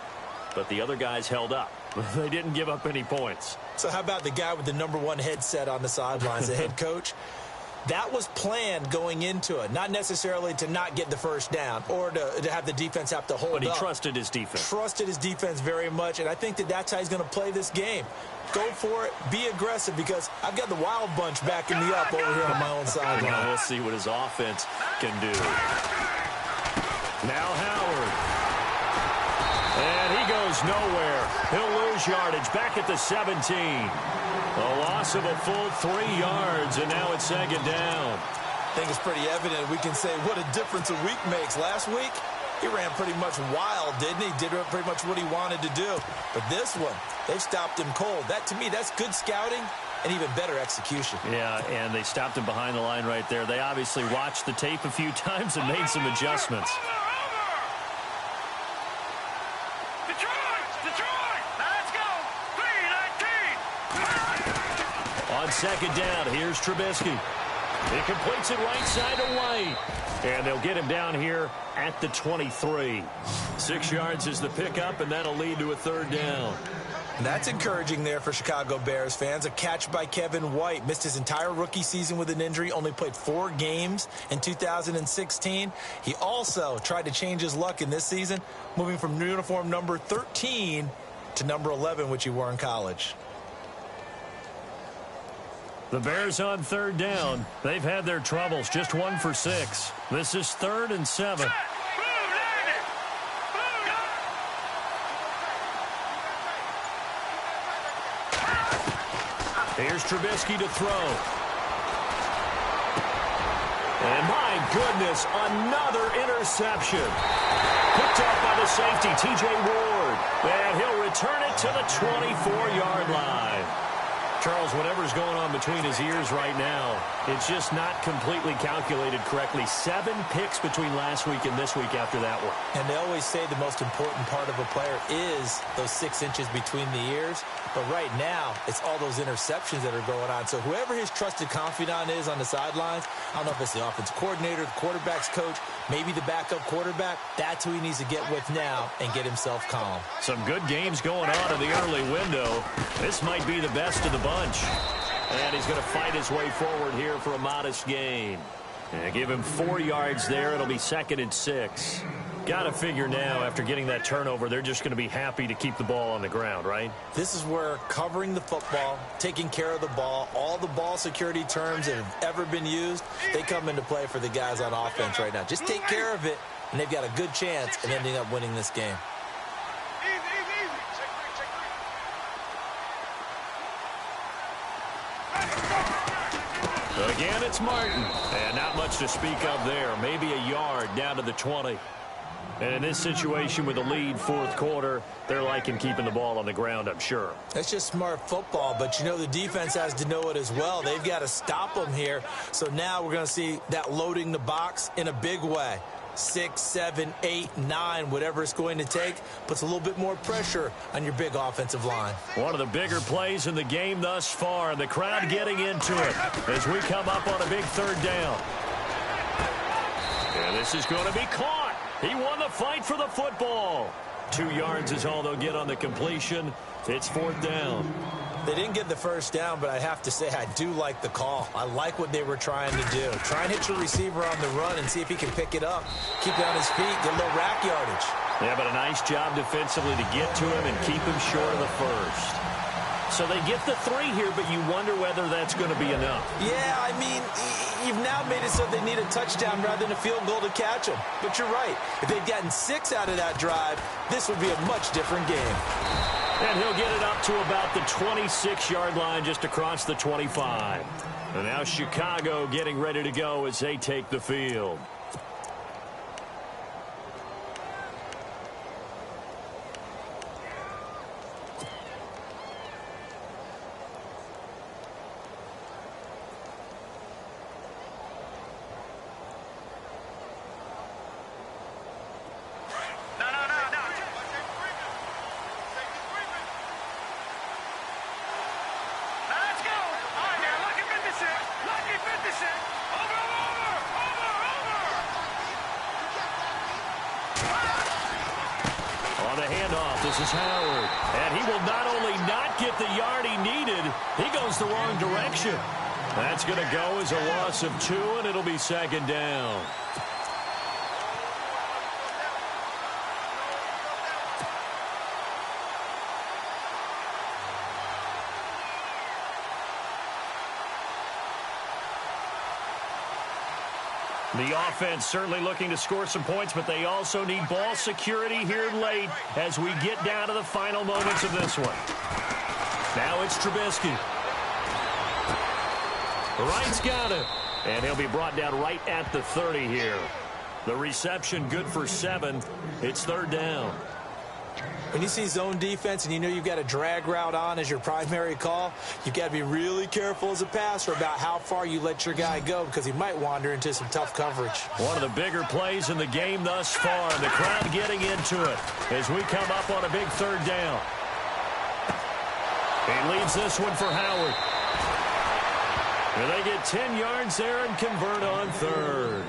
[SPEAKER 1] but the other guys held up. They didn't give up any points.
[SPEAKER 2] So how about the guy with the #1 headset on the sidelines, the head coach? That was planned going into it, not necessarily to not get the first down or to have the defense have to hold up.
[SPEAKER 1] But he trusted his defense.
[SPEAKER 2] Trusted his defense very much, and I think that's how he's going to play this game. Go for it, be aggressive, because I've got the wild bunch backing me up over here on my own sideline.
[SPEAKER 1] Now we'll see what his offense can do. Now Howard. And he goes nowhere. He'll lose yardage back at the 17. A loss of a full 3 yards, and now it's second down.
[SPEAKER 2] I think it's pretty evident. We can say what a difference a week makes. Last week, he ran pretty much wild, didn't he? Did pretty much what he wanted to do. But this one, they've stopped him cold. That, to me, that's good scouting and even better execution.
[SPEAKER 1] Yeah, and they stopped him behind the line right there. They obviously watched the tape a few times and made some adjustments. On second down, here's Trubisky. He completes it right side to White. And they'll get him down here at the 23. 6 yards is the pickup, and that'll lead to a third down.
[SPEAKER 2] That's encouraging there for Chicago Bears fans. A catch by Kevin White. Missed his entire rookie season with an injury. Only played 4 games in 2016. He also tried to change his luck in this season, moving from uniform number 13 to number 11, which he wore in college.
[SPEAKER 1] The Bears on third down. They've had their troubles. Just 1 for 6. This is 3rd and 7. Here's Trubisky to throw. And my goodness, another interception. Picked up by the safety, T.J. Ward. And he'll return it to the 24-yard line. Charles, whatever's going on between his ears right now, it's just not completely calculated correctly. 7 picks between last week and this week after that one.
[SPEAKER 2] And they always say the most important part of a player is those 6 inches between the ears. But right now, it's all those interceptions that are going on. So whoever his trusted confidant is on the sidelines, I don't know if it's the offensive coordinator, the quarterback's coach, maybe the backup quarterback, that's who he needs to get with now and get himself calm.
[SPEAKER 1] Some good games going on in the early window. This might be the best of the bunch. And he's going to fight his way forward here for a modest gain. And give him 4 yards there. It'll be 2nd and 6. Got to figure now, after getting that turnover, they're just going to be happy to keep the ball on the ground, right?
[SPEAKER 2] This is where covering the football, taking care of the ball, all the ball security terms that have ever been used, they come into play for the guys on offense right now. Just take care of it, and they've got a good chance of ending up winning this game.
[SPEAKER 1] Again, it's Martin. And not much to speak of there. Maybe a yard down to the 20. And in this situation with the lead 4th quarter, they're liking keeping the ball on the ground, I'm sure.
[SPEAKER 2] That's just smart football, but you know the defense has to know it as well. They've got to stop them here. So now we're going to see that loading the box in a big way. 6, 7, 8, 9, whatever it's going to take, puts a little bit more pressure on your big offensive line.
[SPEAKER 1] One of the bigger plays in the game thus far, and the crowd getting into it as we come up on a big 3rd down. And this is going to be caught. He won the fight for the football. 2 yards is all they'll get on the completion. It's 4th down.
[SPEAKER 2] They didn't get the first down, but I have to say I do like the call. I like what they were trying to do. Try and hit your receiver on the run and see if he can pick it up. Keep it on his feet, get a little rack yardage.
[SPEAKER 1] Yeah, but a nice job defensively to get to him and keep him short of the first. So they get the 3 here, but you wonder whether that's going to be enough.
[SPEAKER 2] Yeah, I mean, you've now made it so they need a touchdown rather than a field goal to catch them. But you're right. If they'd gotten 6 out of that drive, this would be a much different game.
[SPEAKER 1] And he'll get it up to about the 26-yard line, just across the 25. And now Chicago getting ready to go as they take the field. This is Howard, and he will not only not get the yard he needed, he goes the wrong direction. That's going to go as a loss of 2, and it'll be second down. The offense certainly looking to score some points, but they also need ball security here late as we get down to the final moments of this one. Now it's Trubisky. Wright's got it, and he'll be brought down right at the 30 here. The reception good for 7. It's third down.
[SPEAKER 2] When you see zone defense and you know you've got a drag route on as your primary call, you've got to be really careful as a passer about how far you let your guy go because he might wander into some tough coverage.
[SPEAKER 1] One of the bigger plays in the game thus far. The crowd getting into it as we come up on a big third down. He leaves this one for Howard. And they get 10 yards there and convert on third.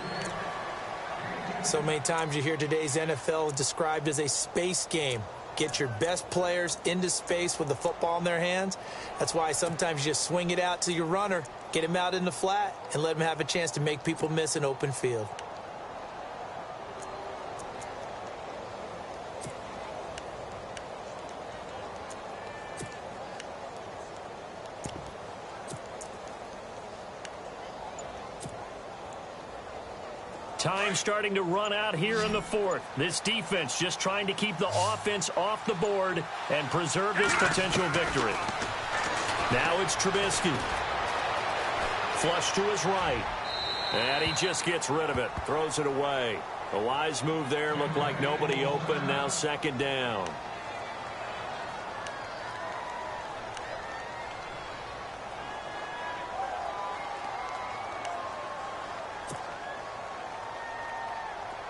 [SPEAKER 2] So many times you hear today's NFL described as a space game. Get your best players into space with the football in their hands. That's why sometimes you just swing it out to your runner, get him out in the flat, and let him have a chance to make people miss an open field.
[SPEAKER 1] Time starting to run out here in the fourth. This defense just trying to keep the offense off the board and preserve this potential victory. Now it's Trubisky. Flush to his right. And he just gets rid of it. Throws it away. A wise move there. Looked like nobody open. Now second down.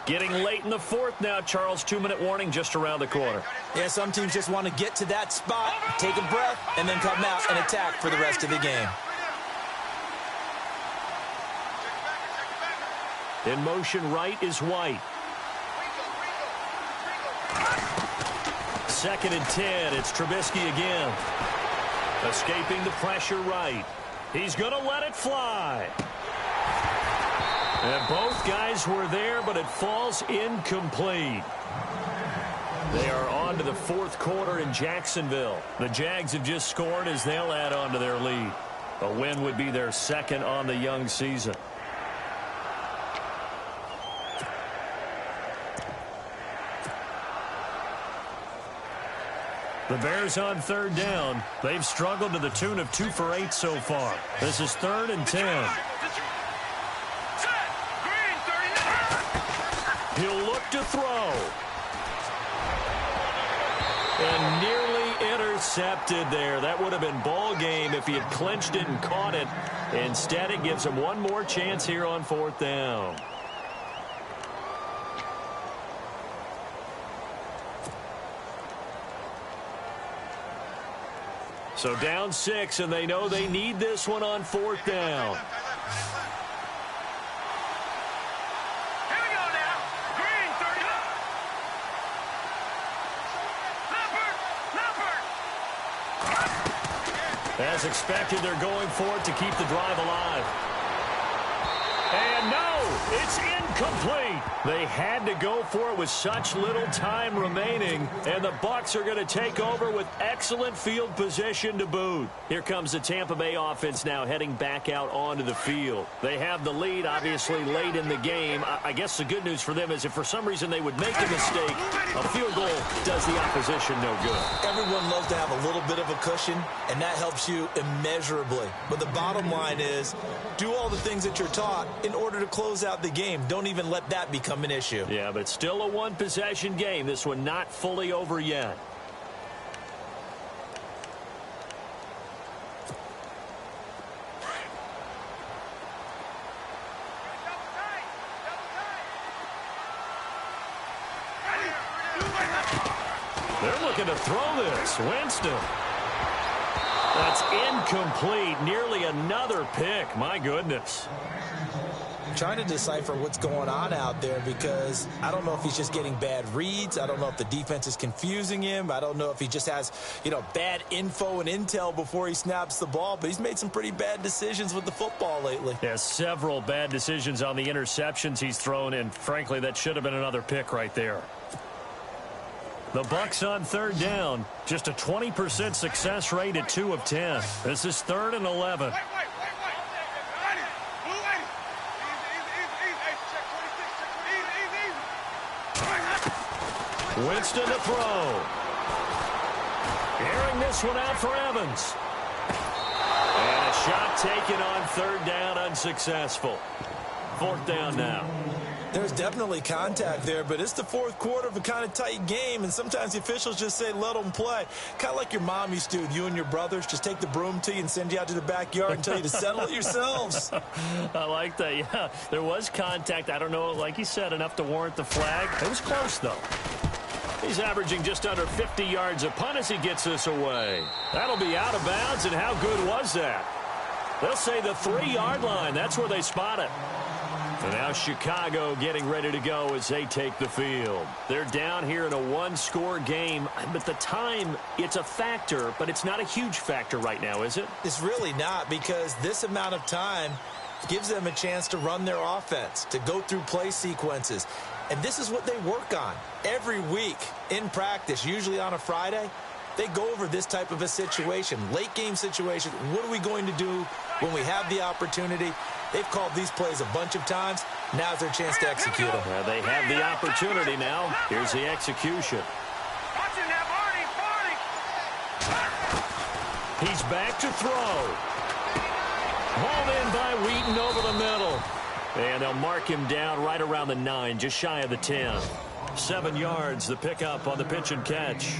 [SPEAKER 1] Getting late in the fourth now, Charles. 2-minute warning just around the corner.
[SPEAKER 2] Yeah, some teams just want to get to that spot, take a breath, and then come out and attack for the rest of the game.
[SPEAKER 1] In motion right is White. 2nd and 10. It's Trubisky again. Escaping the pressure right. He's going to let it fly. And both guys were there, but it falls incomplete. They are on to the fourth quarter in Jacksonville. The Jags have just scored as they'll add on to their lead. A win would be their second on the young season. The Bears on third down. They've struggled to the tune of 2 for 8 so far. This is 3rd and 10. He'll look to throw. And nearly intercepted there. That would have been ball game if he had clinched it and caught it. Instead, it gives him one more chance here on 4th down. So down 6, and they know they need this one on 4th down. As expected, they're going for it to keep the drive alive. And no! It's incomplete. They had to go for it with such little time remaining, and the Bucs are going to take over with excellent field position to boot. Here comes the Tampa Bay offense now heading back out onto the field. They have the lead, obviously, late in the game. I guess the good news for them is if for some reason they would make a mistake, a field goal does the opposition no good.
[SPEAKER 2] Everyone loves to have a little bit of a cushion, and that helps you immeasurably. But the bottom line is, do all the things that you're taught in order to close out the game. Don't even let that become an issue.
[SPEAKER 1] Yeah, but still a one-possession game. This one not fully over yet. They're looking to throw this. Winston. That's incomplete. Nearly another pick. My goodness.
[SPEAKER 2] I'm trying to decipher what's going on out there because I don't know if he's just getting bad reads. I don't know if the defense is confusing him. I don't know if he just has, bad info and intel before he snaps the ball. But he's made some pretty bad decisions with the football lately.
[SPEAKER 1] Yeah, several bad decisions on the interceptions he's thrown, and frankly, that should have been another pick right there. The Bucs on third down. Just a 20% success rate at 2 of 10. This is 3rd and 11. Winston to throw. Airing this one out for Evans. And a shot taken on 3rd down, unsuccessful. 4th down now.
[SPEAKER 2] There's definitely contact there, but it's the 4th quarter of a kind of tight game, and sometimes the officials just say, let them play. Kind of like your mom used to with you and your brothers. Just take the broom to you and send you out to the backyard and tell you to settle it yourselves.
[SPEAKER 1] I like that, yeah. There was contact. I don't know, like you said, enough to warrant the flag. It was close, though. He's averaging just under 50 yards a punt as he gets this away. That'll be out of bounds, and how good was that? They'll say the 3-yard line. That's where they spot it. And now Chicago getting ready to go as they take the field. They're down here in a 1-score game, but the time, it's a factor, but it's not a huge factor right now, is it?
[SPEAKER 2] It's really not, because this amount of time gives them a chance to run their offense, to go through play sequences. And this is what they work on every week in practice, usually on a Friday. They go over this type of a situation, late game situation. What are we going to do when we have the opportunity? They've called these plays a bunch of times. Now's their chance to execute them.
[SPEAKER 1] They have the opportunity now. Here's the execution. He's back to throw. Hauled in by Wheaton over the middle. And they'll mark him down right around the 9, just shy of the 10. 7 yards, the pickup on the pitch and catch.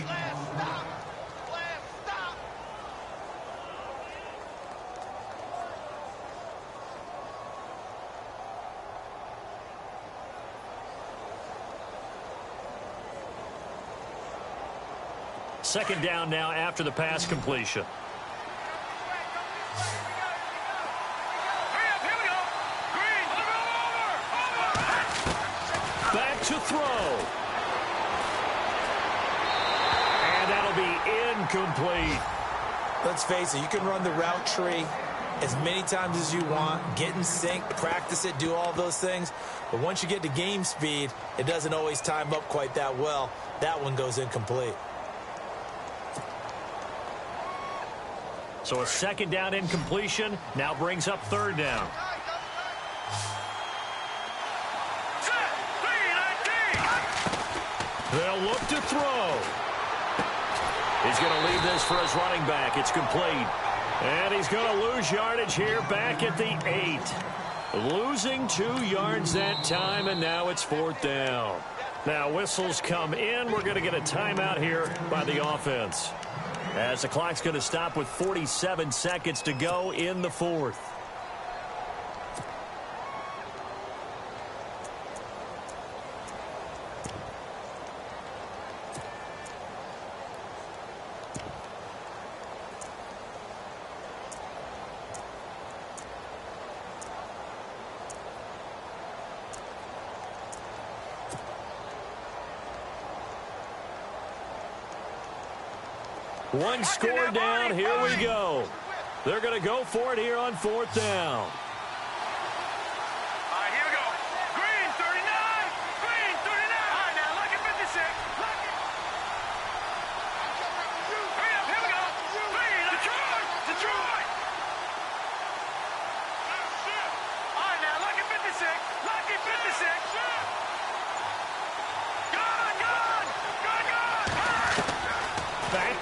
[SPEAKER 1] Second down now after the pass completion. Back to throw. And that'll be incomplete.
[SPEAKER 2] Let's face it, you can run the route tree as many times as you want, get in sync, practice it, do all those things. But once you get to game speed, it doesn't always time up quite that well. That one goes incomplete.
[SPEAKER 1] So a second down incompletion now brings up third down. They'll look to throw. He's going to leave this for his running back. It's complete. And he's going to lose yardage here back at the 8. Losing 2 yards that time, and now it's 4th down. Now whistles come in. We're going to get a timeout here by the offense, as the clock's going to stop with 47 seconds to go in the 4th. One score down. Here we go. They're going to go for it here on 4th down.
[SPEAKER 3] All right, here we go.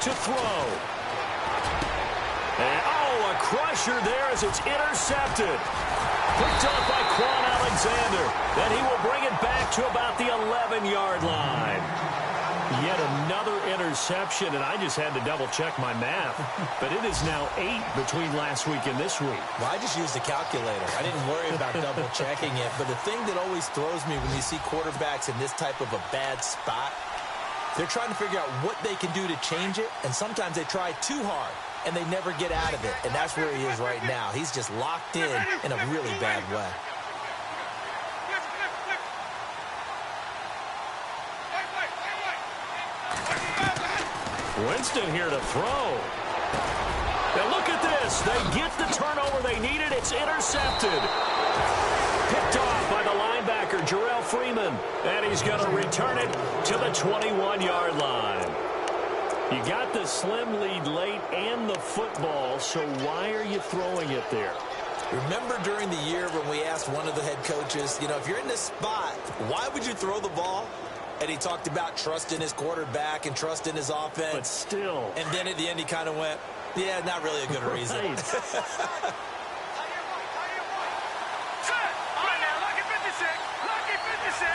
[SPEAKER 1] to throw. And, a crusher there as it's intercepted. Picked up by Quan Alexander. Then he will bring it back to about the 11-yard line. Yet another interception, and I just had to double-check my math. But it is now 8 between last week and this week.
[SPEAKER 2] Well, I just used the calculator. I didn't worry about double-checking it. But the thing that always throws me when you see quarterbacks in this type of a bad spot, they're trying to figure out what they can do to change it, and sometimes they try too hard, and they never get out of it. And that's where he is right now. He's just locked in a really bad way.
[SPEAKER 1] Winston here to throw. Now look at this. They get the turnover they needed. It's intercepted. Picked off by the linebacker, Jarrell Freeman. And he's going to return it to the 21-yard line. You got the slim lead late and the football, so why are you throwing it there?
[SPEAKER 2] Remember during the year when we asked one of the head coaches, if you're in this spot, why would you throw the ball? And he talked about trusting his quarterback and trusting his offense.
[SPEAKER 1] But still.
[SPEAKER 2] And then at the end he kind of went, yeah, not really a good reason.
[SPEAKER 3] Set. All right, now, lucky 56. Lucky 56.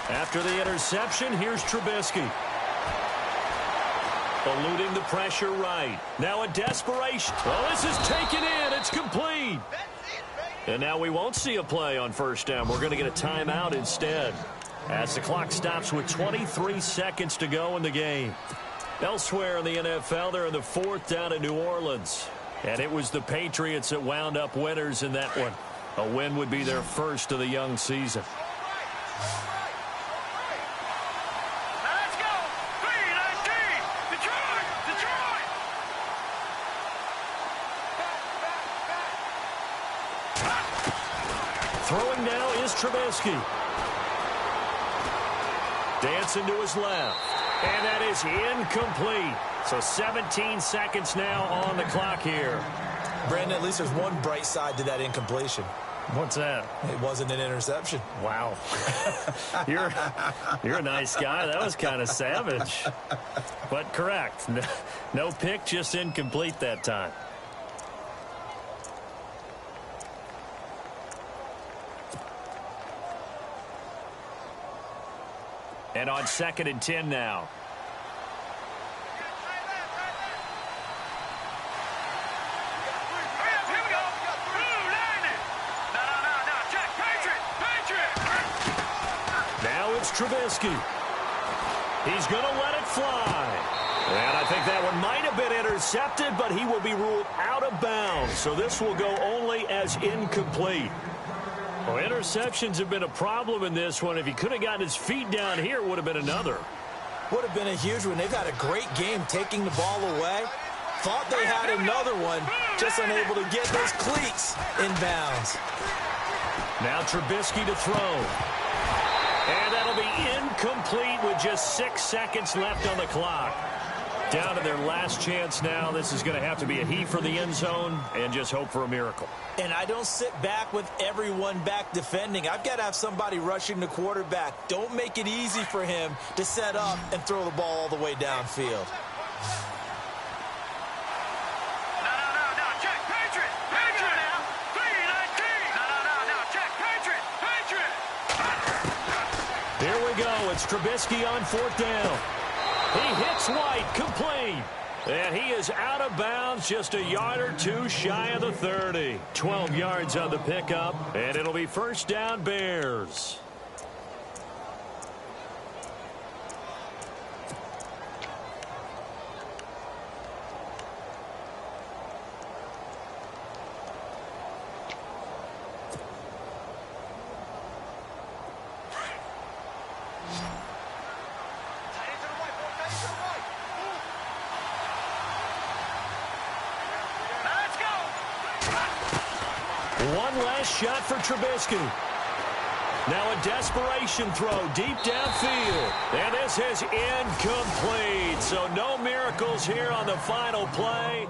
[SPEAKER 1] After the interception, here's Trubisky. Eluding the pressure right. Now a desperation. Oh, this is taken in. It's complete. And now we won't see a play on first down. We're going to get a timeout instead. As the clock stops with 23 seconds to go in the game. Elsewhere in the NFL, they're in the 4th down in New Orleans. And it was the Patriots that wound up winners in that one. A win would be their first of the young season. Throwing now is Trubisky. Dancing to his left. And that is incomplete. So 17 seconds now on the clock here.
[SPEAKER 2] Brandon, at least there's one bright side to that incompletion.
[SPEAKER 1] What's that?
[SPEAKER 2] It wasn't an interception.
[SPEAKER 1] Wow. You're a nice guy. That was kind of savage. But correct. No pick, just incomplete that time. And on 2nd and 10 now.
[SPEAKER 3] Here we go. No, check. Patriot.
[SPEAKER 1] Now it's Trubisky. He's going to let it fly. And I think that one might have been intercepted, but he will be ruled out of bounds. So this will go only as incomplete. Well, interceptions have been a problem in this one. If he could have gotten his feet down here, it would have been another.
[SPEAKER 2] Would have been a huge one. They've had a great game taking the ball away. Thought they had another one, just unable to get those cleats in bounds.
[SPEAKER 1] Now Trubisky to throw. And that'll be incomplete with just 6 seconds left on the clock. Down to their last chance now. This is going to have to be a heave for the end zone and just hope for a miracle.
[SPEAKER 2] And I don't sit back with everyone back defending. I've got to have somebody rushing the quarterback. Don't make it easy for him to set up and throw the ball all the way downfield.
[SPEAKER 3] No, check. Patriot now. 3-19. No, check. Patriot.
[SPEAKER 1] Here we go. It's Trubisky on 4th down. He hits White, complete. And he is out of bounds, just a yard or two shy of the 30. 12 yards on the pickup, and it'll be first down Bears. One last shot for Trubisky. Now a desperation throw deep downfield. And this is incomplete. So no miracles here on the final play.